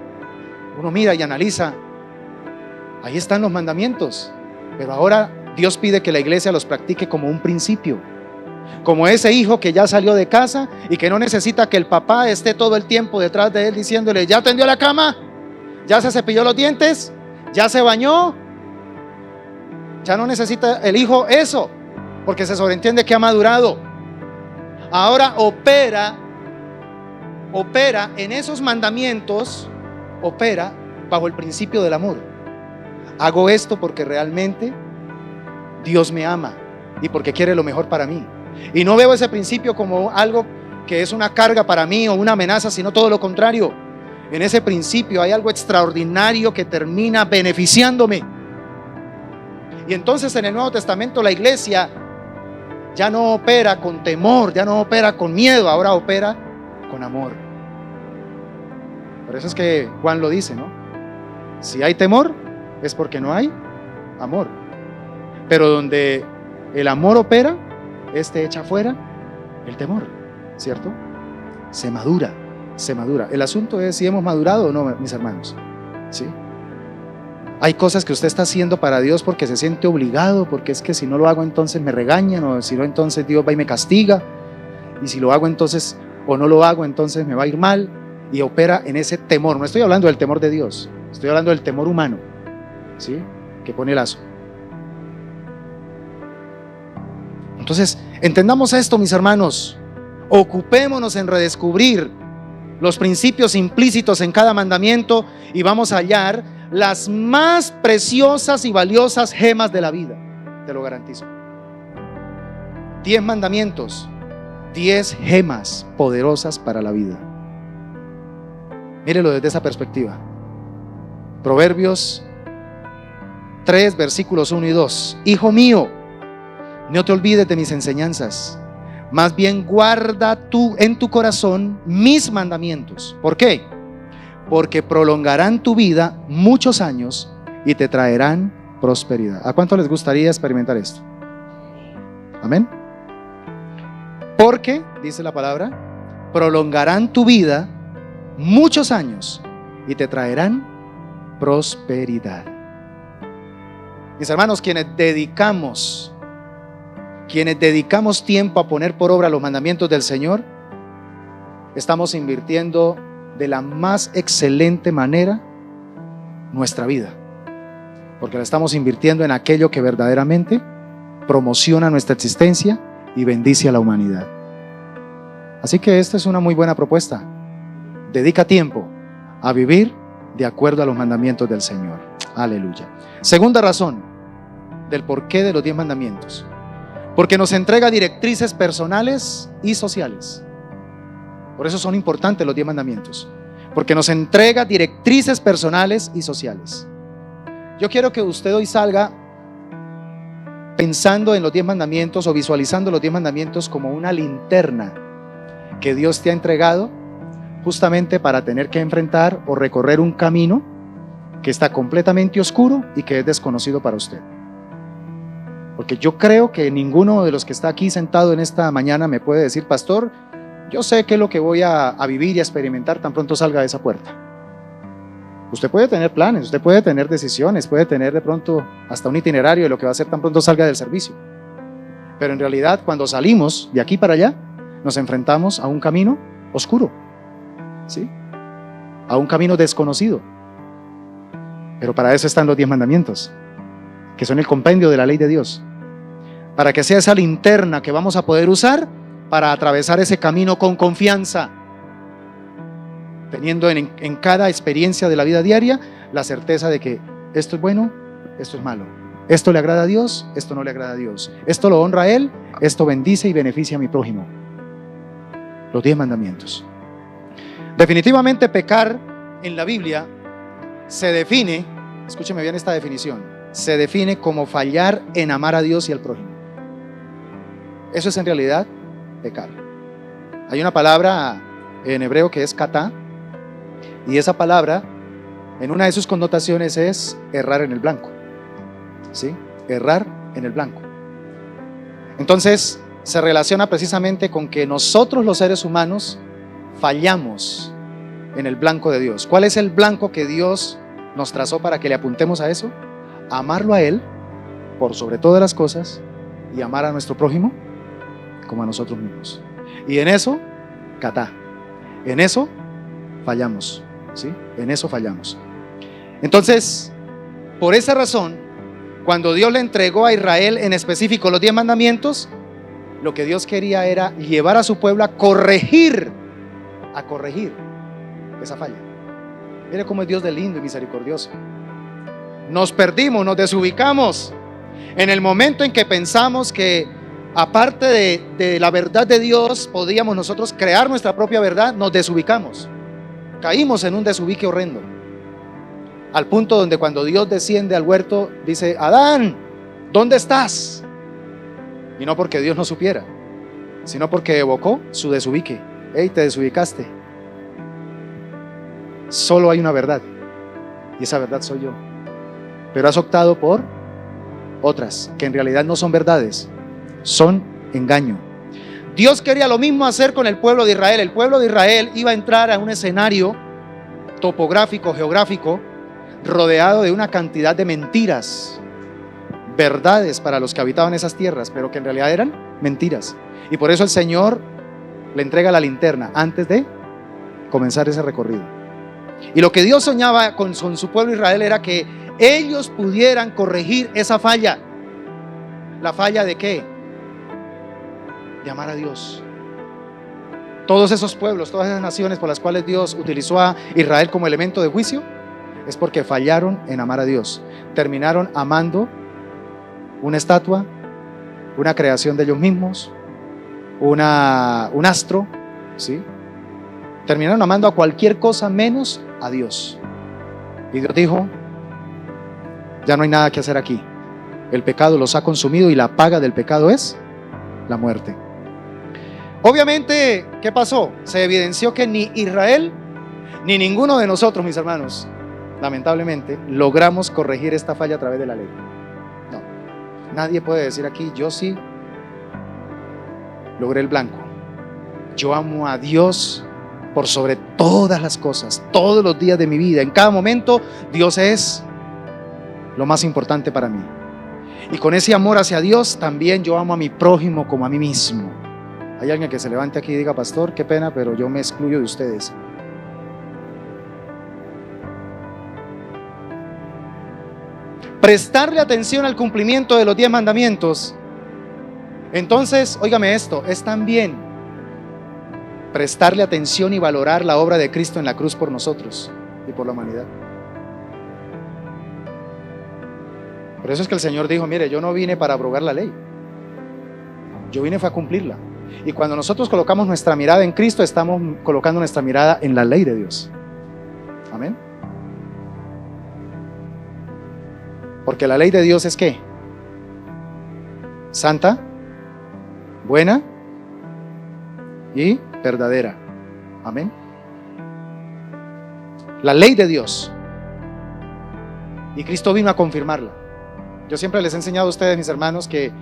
uno mira y analiza, ahí están los mandamientos, pero ahora Dios pide que la iglesia los practique como un principio, como ese hijo que ya salió de casa y que no necesita que el papá esté todo el tiempo detrás de él diciéndole: ¿ya tendió la cama? ¿Ya se cepilló los dientes? ¿Ya se bañó? Ya no necesita el hijo eso, porque se sobreentiende que ha madurado. Ahora opera en esos mandamientos, opera bajo el principio del amor. Hago esto porque realmente Dios me ama y porque quiere lo mejor para mí. Y no veo ese principio como algo que es una carga para mí o una amenaza, sino todo lo contrario. En ese principio hay algo extraordinario que termina beneficiándome. Y entonces en el Nuevo Testamento la iglesia ya no opera con temor, ya no opera con miedo, ahora opera con amor. Por eso es que Juan lo dice, ¿no? Si hay temor, es porque no hay amor. Pero donde el amor opera, echa fuera el temor, ¿cierto? Se madura. El asunto es si hemos madurado o no, mis hermanos, ¿sí? Hay cosas que usted está haciendo para Dios porque se siente obligado, porque es que si no lo hago entonces me regañan, o si no entonces Dios va y me castiga, y si lo hago entonces o no lo hago entonces me va a ir mal, y opera en ese temor. No estoy hablando del temor de Dios, estoy hablando del temor humano, ¿sí? Que pone lazo. Entonces, entendamos esto, mis hermanos. Ocupémonos en redescubrir los principios implícitos en cada mandamiento y vamos a hallar las más preciosas y valiosas gemas de la vida, te lo garantizo. 10 mandamientos, 10 gemas poderosas para la vida. Mírelo desde esa perspectiva. Proverbios 3, versículos 1 y 2. Hijo mío, no te olvides de mis enseñanzas, más bien guarda tú en tu corazón mis mandamientos. ¿Por qué? Porque prolongarán tu vida muchos años y te traerán prosperidad. ¿A cuánto les gustaría experimentar esto? Amén. Porque, dice la palabra, prolongarán tu vida muchos años y te traerán prosperidad. Mis hermanos, quienes dedicamos tiempo a poner por obra los mandamientos del Señor, estamos invirtiendo de la más excelente manera nuestra vida, porque la estamos invirtiendo en aquello que verdaderamente promociona nuestra existencia y bendice a la humanidad. Así que esta es una muy buena propuesta. Dedica tiempo a vivir de acuerdo a los mandamientos del Señor. Aleluya. Segunda razón del porqué de los 10 mandamientos: porque nos entrega directrices personales y sociales. Por eso son importantes los 10 mandamientos, porque nos entrega directrices personales y sociales. Yo quiero que usted hoy salga pensando en los 10 mandamientos o visualizando los 10 mandamientos como una linterna que Dios te ha entregado justamente para tener que enfrentar o recorrer un camino que está completamente oscuro y que es desconocido para usted. Porque yo creo que ninguno de los que está aquí sentado en esta mañana me puede decir: pastor, yo sé qué es lo que voy a vivir y a experimentar tan pronto salga de esa puerta. Usted puede tener planes, usted puede tener decisiones, puede tener de pronto hasta un itinerario de lo que va a hacer tan pronto salga del servicio. Pero en realidad, cuando salimos de aquí para allá, nos enfrentamos a un camino oscuro, ¿sí? A un camino desconocido. Pero para eso están los 10 mandamientos, que son el compendio de la ley de Dios, para que sea esa linterna que vamos a poder usar para atravesar ese camino con confianza, teniendo en cada experiencia de la vida diaria la certeza de que esto es bueno, esto es malo, esto le agrada a Dios, esto no le agrada a Dios, esto lo honra a Él, esto bendice y beneficia a mi prójimo. Los 10 mandamientos. Definitivamente pecar en la Biblia se define, escúcheme bien esta definición, se define como fallar en amar a Dios y al prójimo. Eso es en realidad pecar. Hay una palabra en hebreo que es katá, y esa palabra en una de sus connotaciones es errar en el blanco, ¿sí? Errar en el blanco. Entonces se relaciona precisamente con que nosotros los seres humanos fallamos en el blanco de Dios. ¿Cuál es el blanco que Dios nos trazó para que le apuntemos a eso? Amarlo a Él por sobre todas las cosas y amar a nuestro prójimo como a nosotros mismos. Y en eso, katá, en eso fallamos, ¿sí? En eso fallamos. Entonces, por esa razón, cuando Dios le entregó a Israel en específico los 10 mandamientos, lo que Dios quería era llevar a su pueblo a corregir esa falla. Mire cómo es Dios de lindo y misericordioso. Nos perdimos, nos desubicamos en el momento en que pensamos que aparte de la verdad de Dios podíamos nosotros crear nuestra propia verdad. Nos desubicamos, caímos en un desubique horrendo, al punto donde cuando Dios desciende al huerto dice: Adán, ¿dónde estás? Y no porque Dios no supiera, sino porque evocó su desubique. Hey, te desubicaste. Solo hay una verdad, y esa verdad soy yo. Pero has optado por otras que en realidad no son verdades, son engaño. Dios quería lo mismo hacer con el pueblo de Israel. El pueblo de Israel iba a entrar a un escenario topográfico, geográfico, rodeado de una cantidad de mentiras, verdades para los que habitaban esas tierras, pero que en realidad eran mentiras. Y por eso el Señor le entrega la linterna antes de comenzar ese recorrido. Y lo que Dios soñaba con su pueblo Israel era que ellos pudieran corregir esa falla. ¿La falla de qué? De amar a Dios. Todos esos pueblos, todas esas naciones por las cuales Dios utilizó a Israel como elemento de juicio, es porque fallaron en amar a Dios. Terminaron amando una estatua, una creación de ellos mismos, un astro, ¿sí? Terminaron amando a cualquier cosa menos a Dios. Y Dios dijo: ya no hay nada que hacer aquí. El pecado los ha consumido y la paga del pecado es la muerte. Obviamente, ¿qué pasó? Se evidenció que ni Israel ni ninguno de nosotros, mis hermanos, lamentablemente, logramos corregir esta falla a través de la ley. No, nadie puede decir aquí: yo sí logré el blanco. Yo amo a Dios por sobre todas las cosas, todos los días de mi vida, en cada momento. Dios es lo más importante para mí. Y con ese amor hacia Dios también yo amo a mi prójimo como a mí mismo. Hay alguien que se levante aquí y diga: pastor, qué pena, pero yo me excluyo de ustedes. Prestarle atención al cumplimiento de los 10 mandamientos. Entonces, óigame esto, es también prestarle atención y valorar la obra de Cristo en la cruz por nosotros y por la humanidad. Por eso es que el Señor dijo: mire, yo no vine para abrogar la ley, yo vine fue a cumplirla. Y cuando nosotros colocamos nuestra mirada en Cristo, estamos colocando nuestra mirada en la ley de Dios. Amén. Porque la ley de Dios es ¿qué? Santa, buena y verdadera. Amén. La ley de Dios. y Cristo vino a confirmarla. Yo siempre les he enseñado a ustedes, mis hermanos, que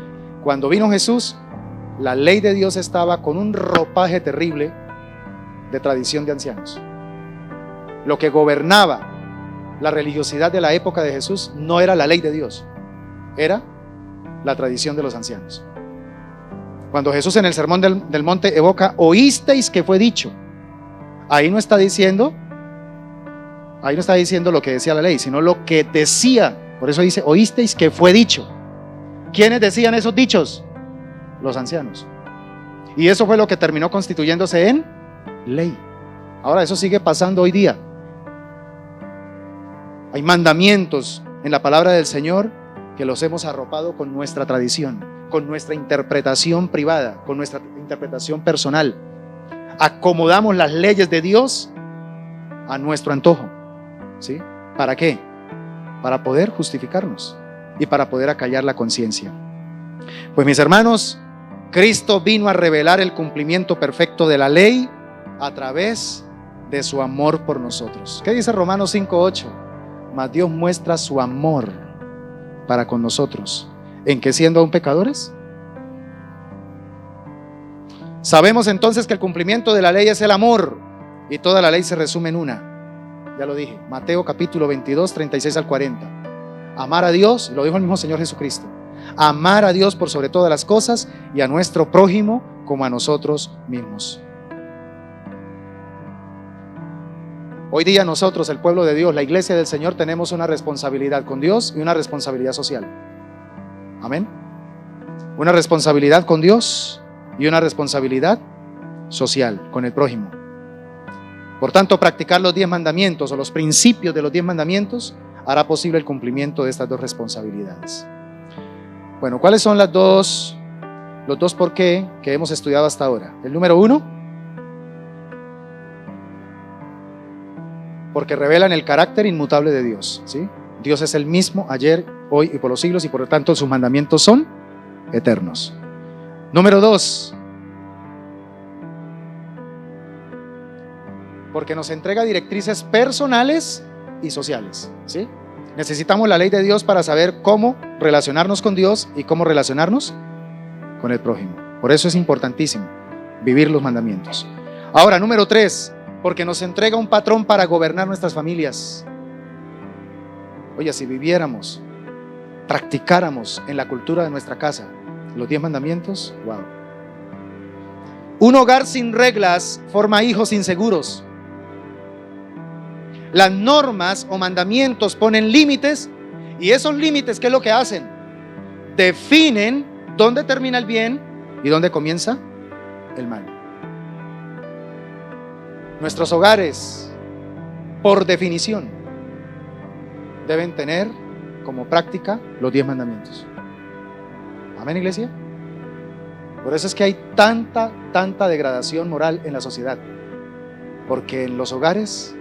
cuando vino Jesús, la ley de Dios estaba con un ropaje terrible de tradición de ancianos. Lo que gobernaba la religiosidad de la época de Jesús no era la ley de Dios, era la tradición de los ancianos. Cuando Jesús en el sermón del monte evoca, oísteis que fue dicho, ahí no está diciendo lo que decía la ley, sino lo que decía. Por eso dice, oísteis que fue dicho. ¿Quiénes decían esos dichos? Los ancianos. Y eso fue lo que terminó constituyéndose en ley. Ahora eso sigue pasando hoy día. Hay mandamientos en la palabra del Señor que los hemos arropado con nuestra tradición, con nuestra interpretación privada, con nuestra interpretación personal. Acomodamos las leyes de Dios a nuestro antojo, ¿sí? ¿Para qué? Para poder justificarnos y para poder acallar la conciencia. Pues mis hermanos, Cristo vino a revelar el cumplimiento perfecto de la ley a través de su amor por nosotros. ¿Qué dice Romanos 5:8? Mas Dios muestra su amor para con nosotros, en que siendo aún pecadores, sabemos entonces que el cumplimiento de la ley es el amor, y toda la ley se resume en una. Ya lo dije, Mateo capítulo 22, 36 al 40. Amar a Dios, lo dijo el mismo Señor Jesucristo, amar a Dios por sobre todas las cosas y a nuestro prójimo como a nosotros mismos. Hoy día nosotros, el pueblo de Dios, la iglesia del Señor, tenemos una responsabilidad con Dios y una responsabilidad social. Amén. Una responsabilidad con Dios y una responsabilidad social con el prójimo. Por tanto, practicar los 10 mandamientos o los principios de los 10 mandamientos hará posible el cumplimiento de estas dos responsabilidades. Bueno, ¿cuáles son los dos por qué que hemos estudiado hasta ahora? El número 1, porque revelan el carácter inmutable de Dios, ¿sí? Dios es el mismo ayer, hoy y por los siglos, y por lo tanto sus mandamientos son eternos. Número 2, porque nos entrega directrices personales y sociales, ¿sí? Necesitamos la ley de Dios para saber cómo relacionarnos con Dios y cómo relacionarnos con el prójimo. Por eso es importantísimo vivir los mandamientos. Ahora, número 3, porque nos entrega un patrón para gobernar nuestras familias. Oye, si viviéramos, practicáramos en la cultura de nuestra casa los 10 mandamientos, wow. Un hogar sin reglas forma hijos inseguros. Las normas o mandamientos ponen límites, y esos límites, ¿qué es lo que hacen? Definen dónde termina el bien y dónde comienza el mal. Nuestros hogares, por definición, deben tener como práctica los 10 mandamientos. Amén, iglesia. Por eso es que hay tanta degradación moral en la sociedad, porque en los hogares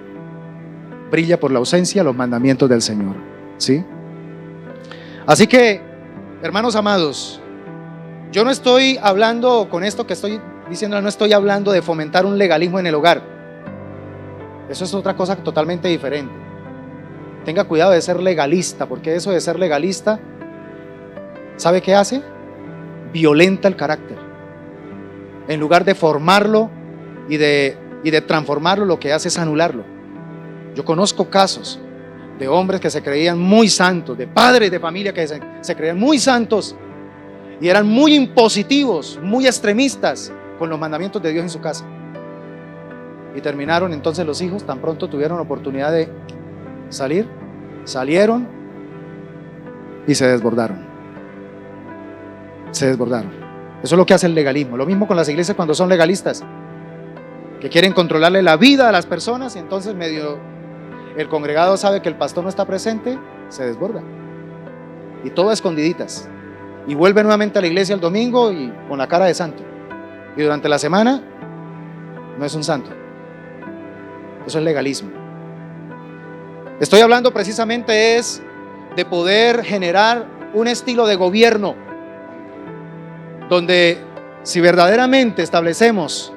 brilla por la ausencia los mandamientos del Señor, ¿sí? Así que, hermanos amados, yo no estoy hablando, con esto que estoy diciendo, no estoy hablando de fomentar un legalismo en el hogar. Eso es otra cosa totalmente diferente. Tenga cuidado de ser legalista, porque eso de ser legalista, ¿sabe qué hace? Violenta el carácter. En lugar de formarlo y de transformarlo, lo que hace es anularlo. Yo conozco casos de hombres que se creían muy santos, de padres de familia que se creían muy santos y eran muy impositivos, muy extremistas con los mandamientos de Dios en su casa. Y terminaron entonces los hijos, tan pronto tuvieron oportunidad de salir, salieron y se desbordaron. Se desbordaron. Eso es lo que hace el legalismo. Lo mismo con las iglesias cuando son legalistas, que quieren controlarle la vida a las personas, y entonces medio el congregado sabe que el pastor no está presente, se desborda. Y todo a escondiditas. Y vuelve nuevamente a la iglesia el domingo y con la cara de santo. Y durante la semana no es un santo. Eso es legalismo. Estoy hablando precisamente es de poder generar un estilo de gobierno donde, si verdaderamente establecemos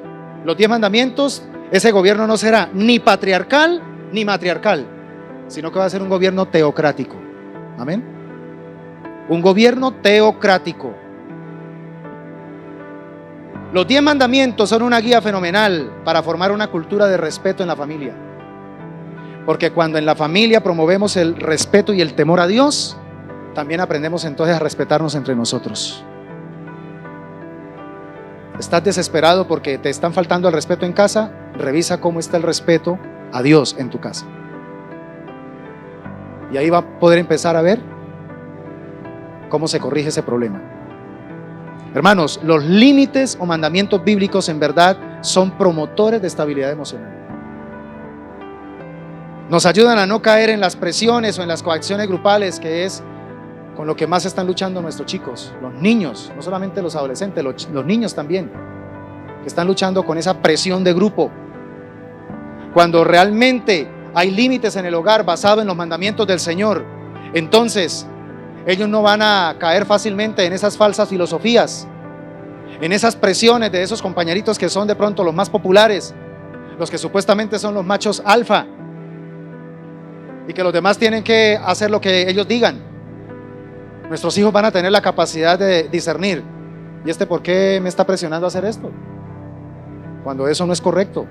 los 10 mandamientos, ese gobierno no será ni patriarcal ni matriarcal, sino que va a ser un gobierno teocrático. Amén. Un gobierno teocrático. Los 10 mandamientos son una guía fenomenal para formar una cultura de respeto en la familia. Porque cuando en la familia promovemos el respeto y el temor a Dios, también aprendemos entonces a respetarnos entre nosotros. ¿Estás desesperado porque te están faltando el respeto en casa? Revisa cómo está el respeto a Dios en tu casa. Y ahí va a poder empezar a ver cómo se corrige ese problema. Hermanos, los límites o mandamientos bíblicos en verdad son promotores de estabilidad emocional. Nos ayudan a no caer en las presiones o en las coacciones grupales, que es con lo que más están luchando nuestros chicos, los niños, no solamente los adolescentes, los niños también, que están luchando con esa presión de grupo. Cuando realmente hay límites en el hogar basados en los mandamientos del Señor, entonces ellos no van a caer fácilmente en esas falsas filosofías, en esas presiones de esos compañeritos que son de pronto los más populares, los que supuestamente son los machos alfa, y que los demás tienen que hacer lo que ellos digan. Nuestros hijos van a tener la capacidad de discernir, ¿y por qué me está presionando a hacer esto? Cuando eso no es correcto.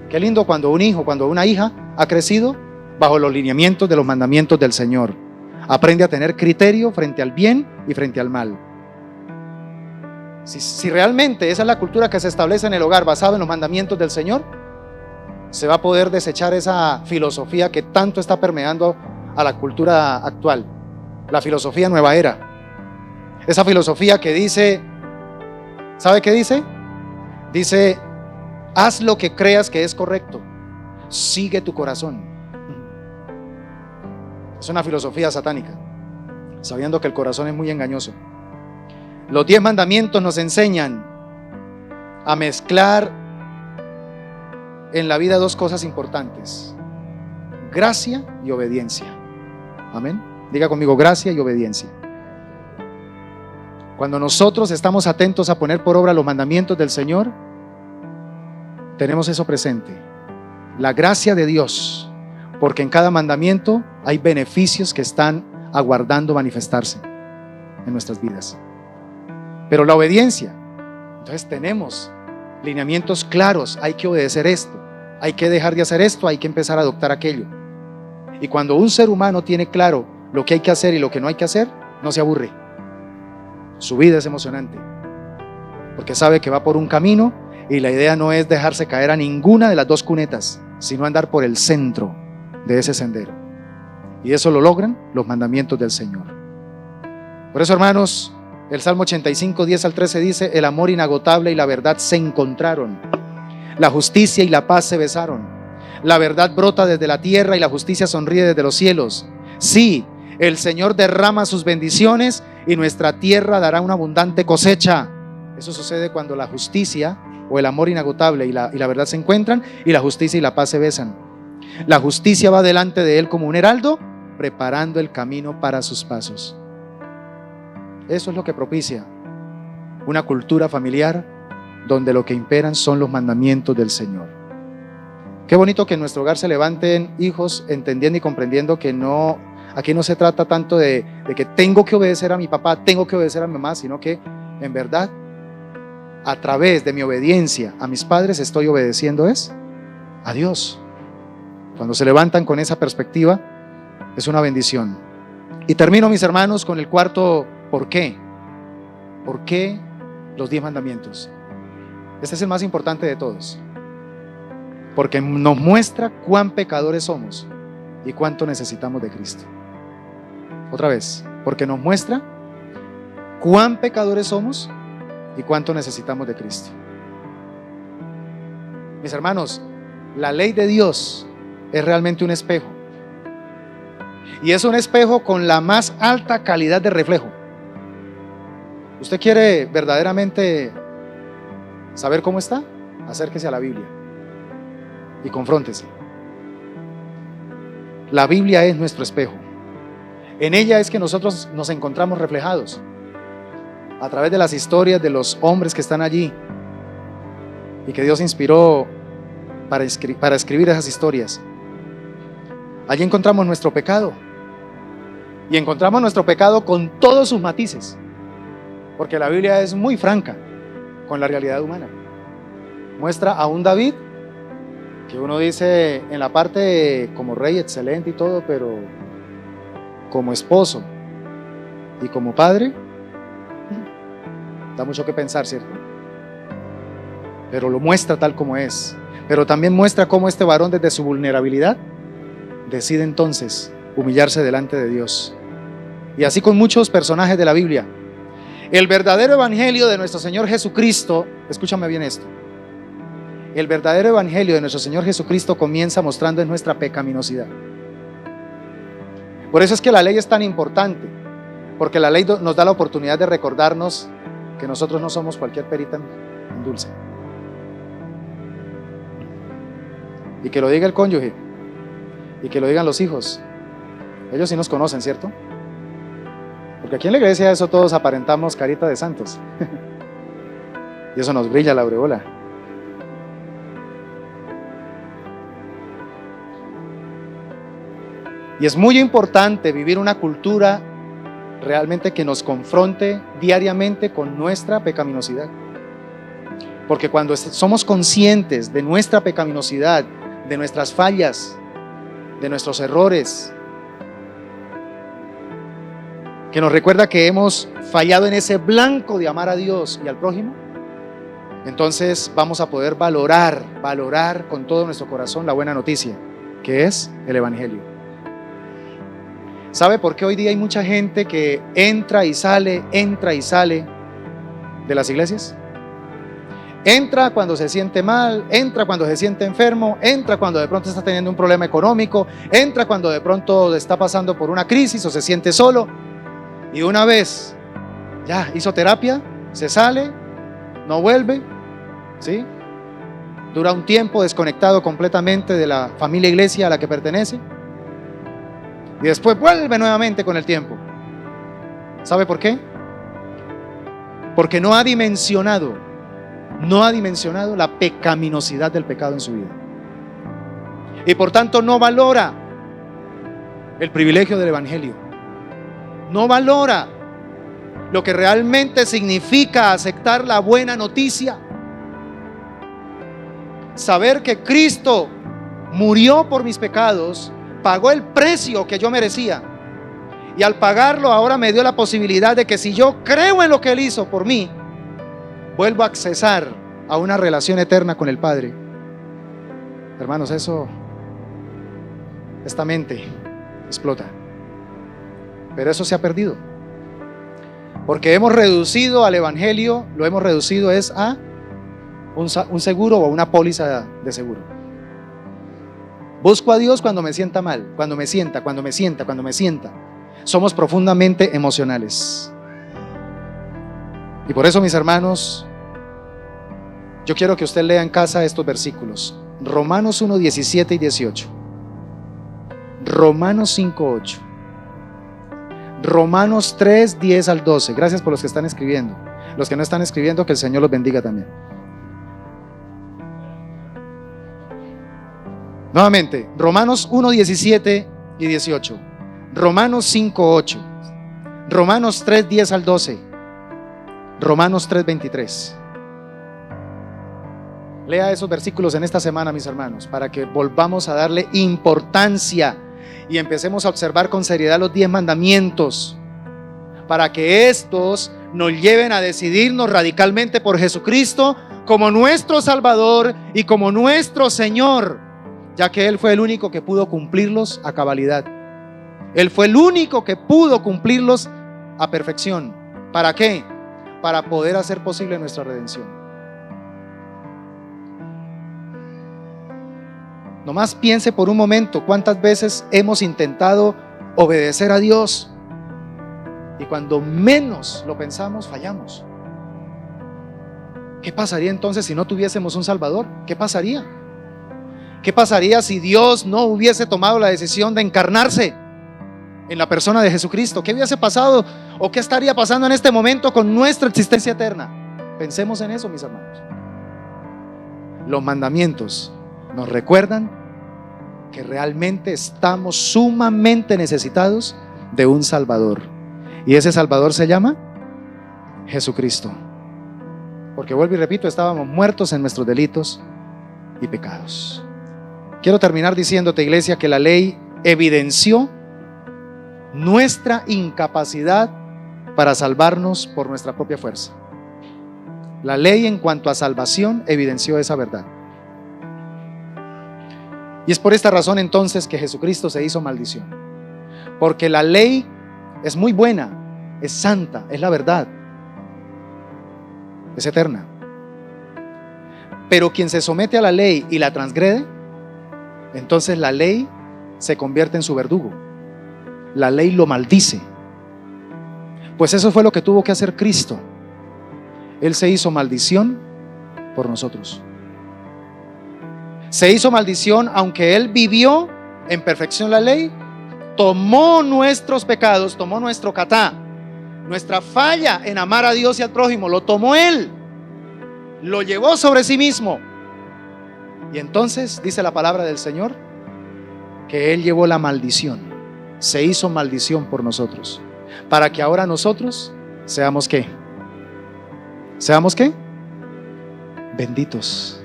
Qué lindo cuando un hijo, cuando una hija ha crecido bajo los lineamientos de los mandamientos del Señor. Aprende a tener criterio frente al bien y frente al mal. Si realmente esa es la cultura que se establece en el hogar basada en los mandamientos del Señor, se va a poder desechar esa filosofía que tanto está permeando a la cultura actual, la filosofía nueva era. Esa filosofía que dice, ¿sabe qué dice? Dice, haz lo que creas que es correcto, sigue tu corazón. Es una filosofía satánica, sabiendo que el corazón es muy engañoso. Los 10 mandamientos nos enseñan a mezclar en la vida 2 cosas importantes: gracia y obediencia. Amén. Diga conmigo, gracia y obediencia. Cuando nosotros estamos atentos a poner por obra los mandamientos del Señor, tenemos eso presente, la gracia de Dios, porque en cada mandamiento hay beneficios que están aguardando manifestarse en nuestras vidas. Pero la obediencia, entonces tenemos lineamientos claros: hay que obedecer esto, hay que dejar de hacer esto, hay que empezar a adoptar aquello. Y cuando un ser humano tiene claro lo que hay que hacer y lo que no hay que hacer, no se aburre. Su vida es emocionante, porque sabe que va por un camino y la idea no es dejarse caer a ninguna de las 2 cunetas, sino andar por el centro de ese sendero. Y eso lo logran los mandamientos del Señor. Por eso, hermanos, el Salmo 85, 10 al 13 dice: el amor inagotable y la verdad se encontraron, la justicia y la paz se besaron. La verdad brota desde la tierra y la justicia sonríe desde los cielos. Sí, el Señor derrama sus bendiciones y nuestra tierra dará una abundante cosecha. Eso sucede cuando la justicia o el amor inagotable y la verdad se encuentran, y la justicia y la paz se besan. La justicia va delante de él como un heraldo, preparando el camino para sus pasos. Eso es lo que propicia una cultura familiar donde lo que imperan son los mandamientos del Señor. Qué bonito que en nuestro hogar se levanten hijos entendiendo y comprendiendo que aquí no se trata tanto de que tengo que obedecer a mi papá, tengo que obedecer a mi mamá, sino que en verdad, a través de mi obediencia a mis padres, estoy obedeciendo a Dios. Cuando se levantan con esa perspectiva, es una bendición. Y termino, mis hermanos, con el cuarto ¿por qué? ¿Por qué los 10 mandamientos? Este es el más importante de todos, porque nos muestra cuán pecadores somos y cuánto necesitamos de Cristo. Otra vez, porque nos muestra cuán pecadores somos y cuánto necesitamos de Cristo. Mis hermanos, la ley de Dios es realmente un espejo, y es un espejo con la más alta calidad de reflejo. ¿Usted quiere verdaderamente saber cómo está? Acérquese a la Biblia y confróntese. La Biblia es nuestro espejo. En ella es que nosotros nos encontramos reflejados a través de las historias de los hombres que están allí y que Dios inspiró para escribir esas historias. Allí encontramos nuestro pecado, Y encontramos nuestro pecado con todos sus matices, porque la Biblia es muy franca con la realidad humana. Muestra a un David que uno dice en la parte como rey excelente y todo, pero como esposo y como padre, da mucho que pensar, ¿cierto? Pero lo muestra tal como es. Pero también muestra cómo este varón desde su vulnerabilidad decide entonces humillarse delante de Dios. Y así con muchos personajes de la Biblia. El verdadero evangelio de nuestro Señor Jesucristo, escúchame bien esto, el verdadero evangelio de nuestro Señor Jesucristo comienza mostrando en nuestra pecaminosidad. Por eso es que la ley es tan importante, porque la ley nos da la oportunidad de recordarnos que nosotros no somos cualquier perita en dulce. Y que lo diga el cónyuge, y que lo digan los hijos. Ellos sí nos conocen, ¿cierto? Porque aquí en la iglesia eso todos aparentamos carita de santos. Y eso nos brilla la aureola. Y es muy importante vivir una cultura realmente que nos confronte diariamente con nuestra pecaminosidad. Porque cuando somos conscientes de nuestra pecaminosidad, de nuestras fallas, de nuestros errores, que nos recuerda que hemos fallado en ese blanco de amar a Dios y al prójimo, entonces vamos a poder valorar con todo nuestro corazón la buena noticia, que es el evangelio. ¿Sabe por qué hoy día hay mucha gente que entra y sale de las iglesias? Entra cuando se siente mal, entra cuando se siente enfermo, entra cuando de pronto está teniendo un problema económico, entra cuando de pronto está pasando por una crisis o se siente solo, y una vez ya hizo terapia, se sale, no vuelve, ¿sí? Dura un tiempo desconectado completamente de la familia iglesia a la que pertenece, y después vuelve nuevamente con el tiempo. ¿Sabe por qué? Porque no ha dimensionado la pecaminosidad del pecado en su vida. Y por tanto no valora el privilegio del evangelio. No valora lo que realmente significa aceptar la buena noticia. Saber que Cristo murió por mis pecados, pagó el precio que yo merecía, y al pagarlo ahora me dio la posibilidad de que si yo creo en lo que Él hizo por mí, vuelvo a accesar a una relación eterna con el Padre. Hermanos, esta mente explota. Pero eso se ha perdido, porque hemos reducido al evangelio, lo hemos reducido es a un seguro o a una póliza de seguro. Busco a Dios cuando me sienta mal, cuando me sienta. Somos profundamente emocionales. Y por eso, mis hermanos, yo quiero que usted lea en casa estos versículos. Romanos 1, 17 y 18. Romanos 5, 8. Romanos 3, 10 al 12. Gracias por los que están escribiendo. Los que no están escribiendo, que el Señor los bendiga también. Nuevamente, Romanos 1, 17 y 18. Romanos 5, 8. Romanos 3, 10 al 12. Romanos 3, 23. Lea esos versículos en esta semana, mis hermanos, para que volvamos a darle importancia y empecemos a observar con seriedad los 10 mandamientos, para que estos nos lleven a decidirnos radicalmente por Jesucristo como nuestro Salvador y como nuestro Señor, ya que Él fue el único que pudo cumplirlos a cabalidad. Él fue el único que pudo cumplirlos a perfección. ¿Para qué? Para poder hacer posible nuestra redención. Nomás piense por un momento cuántas veces hemos intentado obedecer a Dios y cuando menos lo pensamos, fallamos. ¿Qué pasaría entonces si no tuviésemos un Salvador? ¿Qué pasaría? ¿Qué pasaría si Dios no hubiese tomado la decisión de encarnarse en la persona de Jesucristo? ¿Qué hubiese pasado o qué estaría pasando en este momento con nuestra existencia eterna? Pensemos en eso, mis hermanos. Los mandamientos nos recuerdan que realmente estamos sumamente necesitados de un Salvador. Y ese Salvador se llama Jesucristo. Porque vuelvo y repito, estábamos muertos en nuestros delitos y pecados. Quiero terminar diciéndote, iglesia, que la ley evidenció nuestra incapacidad para salvarnos por nuestra propia fuerza. La ley en cuanto a salvación evidenció esa verdad. Y es por esta razón entonces que Jesucristo se hizo maldición. Porque la ley es muy buena, es santa, es la verdad, es eterna. Pero quien se somete a la ley y la transgrede, entonces la ley se convierte en su verdugo. La ley lo maldice. Pues eso fue lo que tuvo que hacer Cristo. Él se hizo maldición por nosotros. Se hizo maldición aunque Él vivió en perfección la ley. Tomó nuestros pecados, tomó nuestro catá, nuestra falla en amar a Dios y al prójimo, lo tomó Él, lo llevó sobre sí mismo. Y entonces dice la palabra del Señor que Él llevó la maldición, se hizo maldición por nosotros, para que ahora nosotros seamos ¿qué? ¿Seamos qué? Benditos.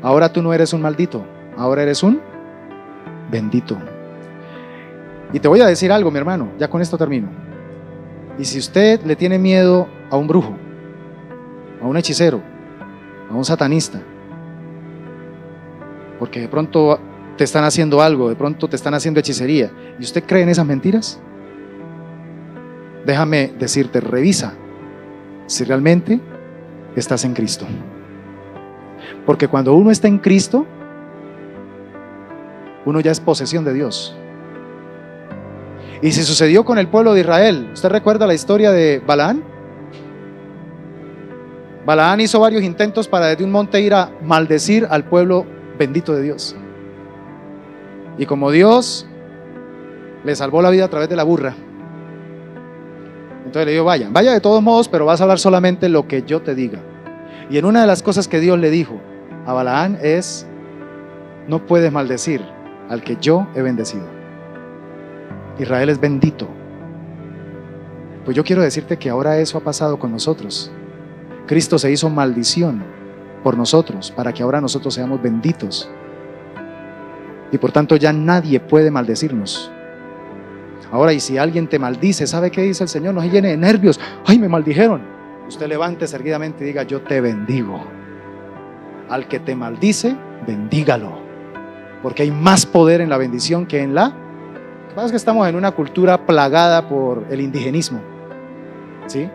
Ahora tú no eres un maldito, ahora eres un bendito. Y te voy a decir algo, mi hermano, ya con esto termino. Y si usted le tiene miedo a un brujo, a un hechicero, a un satanista, porque de pronto te están haciendo algo, de pronto te están haciendo hechicería, y usted cree en esas mentiras, déjame decirte, revisa si realmente estás en Cristo. Porque cuando uno está en Cristo, uno ya es posesión de Dios. Y si sucedió con el pueblo de Israel, ¿usted recuerda la historia de Balaán? Balaán hizo varios intentos para desde un monte ir a maldecir al pueblo bendito de Dios. Y como Dios le salvó la vida a través de la burra, entonces le dijo, vaya de todos modos, pero vas a hablar solamente lo que yo te diga. Y en una de las cosas que Dios le dijo a Balaán es, no puedes maldecir al que yo he bendecido. Israel es bendito. Pues yo quiero decirte que ahora eso ha pasado con nosotros. Cristo se hizo maldición por nosotros, para que ahora nosotros seamos benditos. Y por tanto ya nadie puede maldecirnos. Ahora, y si alguien te maldice, ¿sabe qué dice el Señor? No se llene de nervios. ¡Ay, me maldijeron! Usted levántese erguidamente y diga, yo te bendigo. Al que te maldice, bendígalo. Porque hay más poder en la bendición que en la... Lo que pasa es que estamos en una cultura plagada por el indigenismo, ¿sí?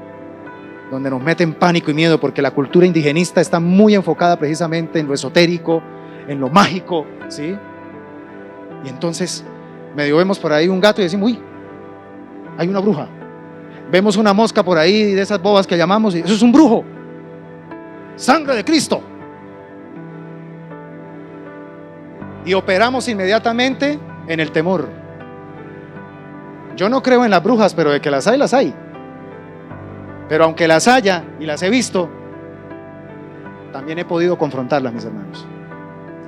Donde nos meten pánico y miedo, porque la cultura indigenista está muy enfocada precisamente en lo esotérico, en lo mágico, ¿sí? Y entonces medio vemos por ahí un gato y decimos, uy, hay una bruja. Vemos una mosca por ahí de esas bobas que llamamos y eso es un brujo. Sangre de Cristo. Y operamos inmediatamente en el temor. Yo no creo en las brujas, pero de que las hay, las hay. Pero aunque las haya y las he visto, también he podido confrontarlas, mis hermanos.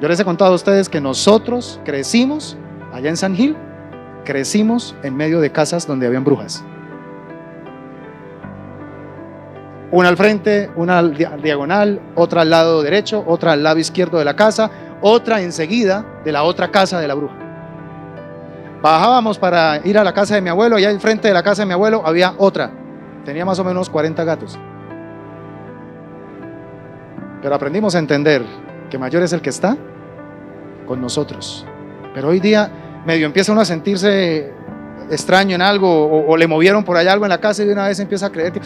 Yo les he contado a ustedes que nosotros crecimos allá en San Gil, crecimos en medio de casas donde habían brujas. Una al frente, una al diagonal, otra al lado derecho, otra al lado izquierdo de la casa, otra enseguida de la otra casa de la bruja. Bajábamos para ir a la casa de mi abuelo, allá enfrente de la casa de mi abuelo había otra. Tenía más o menos 40 gatos. Pero aprendimos a entender que mayor es el que está con nosotros. Pero hoy día medio empieza uno a sentirse extraño en algo o le movieron por allá algo en la casa y de una vez empieza a creer que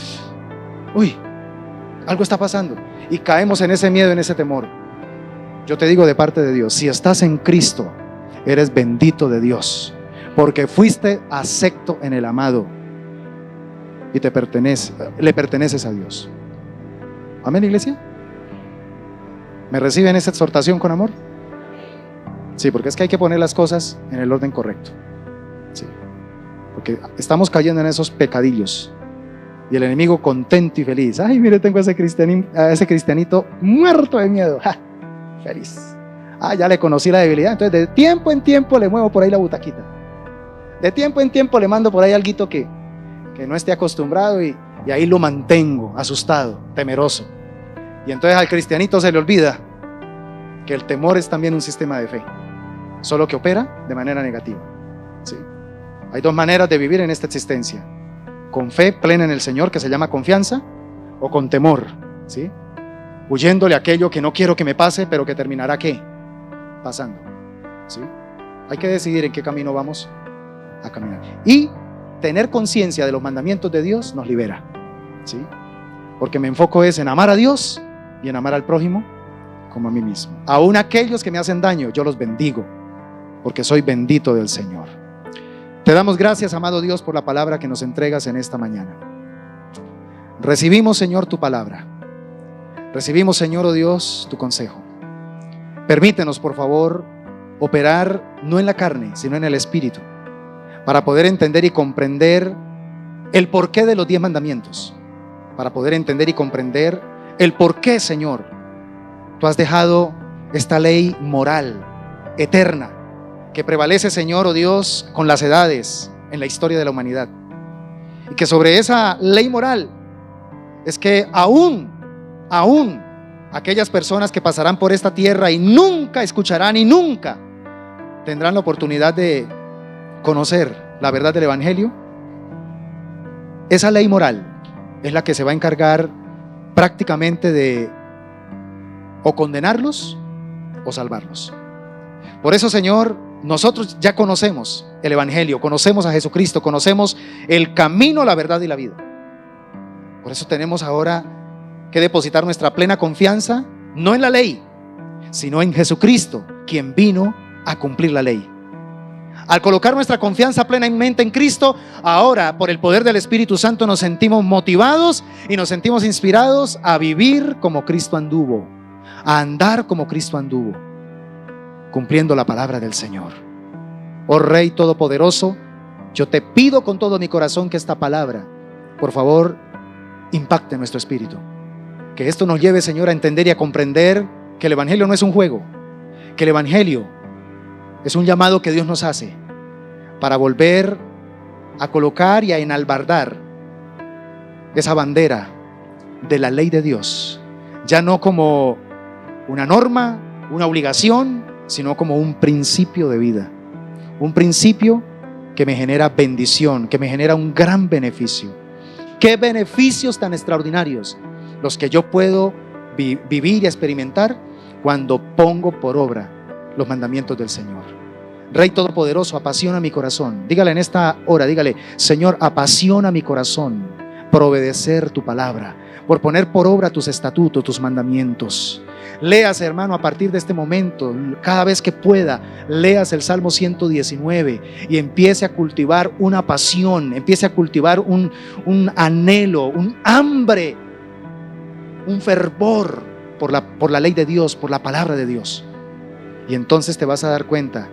uy, algo está pasando y caemos en ese miedo, en ese temor. Yo te digo de parte de Dios, si estás en Cristo, eres bendito de Dios, porque fuiste acepto en el amado y le perteneces a Dios. Amén, iglesia. ¿Me reciben esa exhortación con amor? Sí, porque es que hay que poner las cosas en el orden correcto. Sí, porque estamos cayendo en esos pecadillos. Y el enemigo contento y feliz. Ay, mire, tengo a ese cristianito muerto de miedo. ¡Ja! Feliz. Ah, ya le conocí la debilidad. Entonces, de tiempo en tiempo le muevo por ahí la butaquita. De tiempo en tiempo le mando por ahí alguito que no esté acostumbrado y ahí lo mantengo asustado, temeroso. Y entonces al cristianito se le olvida que el temor es también un sistema de fe, solo que opera de manera negativa, ¿sí? Hay dos maneras de vivir en esta existencia: con fe plena en el Señor, que se llama confianza, o con temor, ¿sí? Huyéndole a aquello que no quiero que me pase, pero que terminará ¿qué? Pasando, ¿sí? Hay que decidir en qué camino vamos a caminar. Y tener conciencia de los mandamientos de Dios nos libera, ¿sí? Porque mi enfoque es en amar a Dios y en amar al prójimo como a mí mismo. Aún aquellos que me hacen daño, yo los bendigo, porque soy bendito del Señor. Te damos gracias, amado Dios, por la palabra que nos entregas en esta mañana. Recibimos, Señor, tu palabra. Recibimos, Señor, oh Dios, tu consejo. Permítenos, por favor, operar no en la carne, sino en el Espíritu, para poder entender y comprender el porqué de los 10 mandamientos, para poder entender y comprender el porqué, Señor, tú has dejado esta ley moral, eterna, que prevalece, Señor, oh Dios, con las edades en la historia de la humanidad. Y que sobre esa ley moral es que aún aquellas personas que pasarán por esta tierra y nunca escucharán y nunca tendrán la oportunidad de conocer la verdad del Evangelio, esa ley moral es la que se va a encargar prácticamente de o condenarlos o salvarlos. Por eso, Señor, nosotros ya conocemos el Evangelio, conocemos a Jesucristo, conocemos el camino, la verdad y la vida. Por eso tenemos ahora que depositar nuestra plena confianza no en la ley, sino en Jesucristo, quien vino a cumplir la ley. Al colocar nuestra confianza plenamente en Cristo, ahora por el poder del Espíritu Santo nos sentimos motivados y nos sentimos inspirados a vivir como Cristo anduvo, a andar como Cristo anduvo, cumpliendo la palabra del Señor. Oh Rey Todopoderoso, yo te pido con todo mi corazón que esta palabra, por favor, impacte nuestro espíritu. Que esto nos lleve, Señor, a entender y a comprender que el Evangelio no es un juego, que el Evangelio es un llamado que Dios nos hace para volver a colocar y a enalbardar esa bandera de la ley de Dios, ya no como una norma, una obligación, sino como un principio de vida, un principio que me genera bendición, que me genera un gran beneficio. ¿Qué beneficios tan extraordinarios los que yo puedo vivir y experimentar cuando pongo por obra los mandamientos del Señor? Rey Todopoderoso, apasiona mi corazón. Dígale en esta hora, dígale: Señor, apasiona mi corazón por obedecer tu palabra, por poner por obra tus estatutos, tus mandamientos. Leas, hermano, a partir de este momento, cada vez que pueda, leas el Salmo 119 y empiece a cultivar una pasión, empiece a cultivar un anhelo, un hambre, un fervor por la ley de Dios, por la palabra de Dios. Y entonces te vas a dar cuenta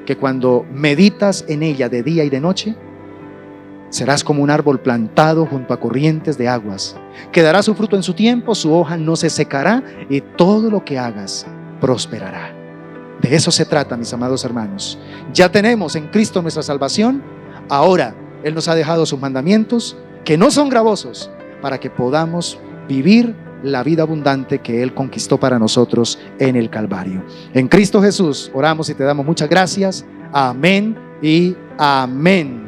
que cuando meditas en ella de día y de noche, serás como un árbol plantado junto a corrientes de aguas, que dará su fruto en su tiempo, su hoja no se secará y todo lo que hagas prosperará. De eso se trata, mis amados hermanos. Ya tenemos en Cristo nuestra salvación. Ahora Él nos ha dejado sus mandamientos, que no son gravosos, para que podamos vivir la vida abundante que Él conquistó para nosotros en el Calvario. En Cristo Jesús oramos y te damos muchas gracias. Amén y amén.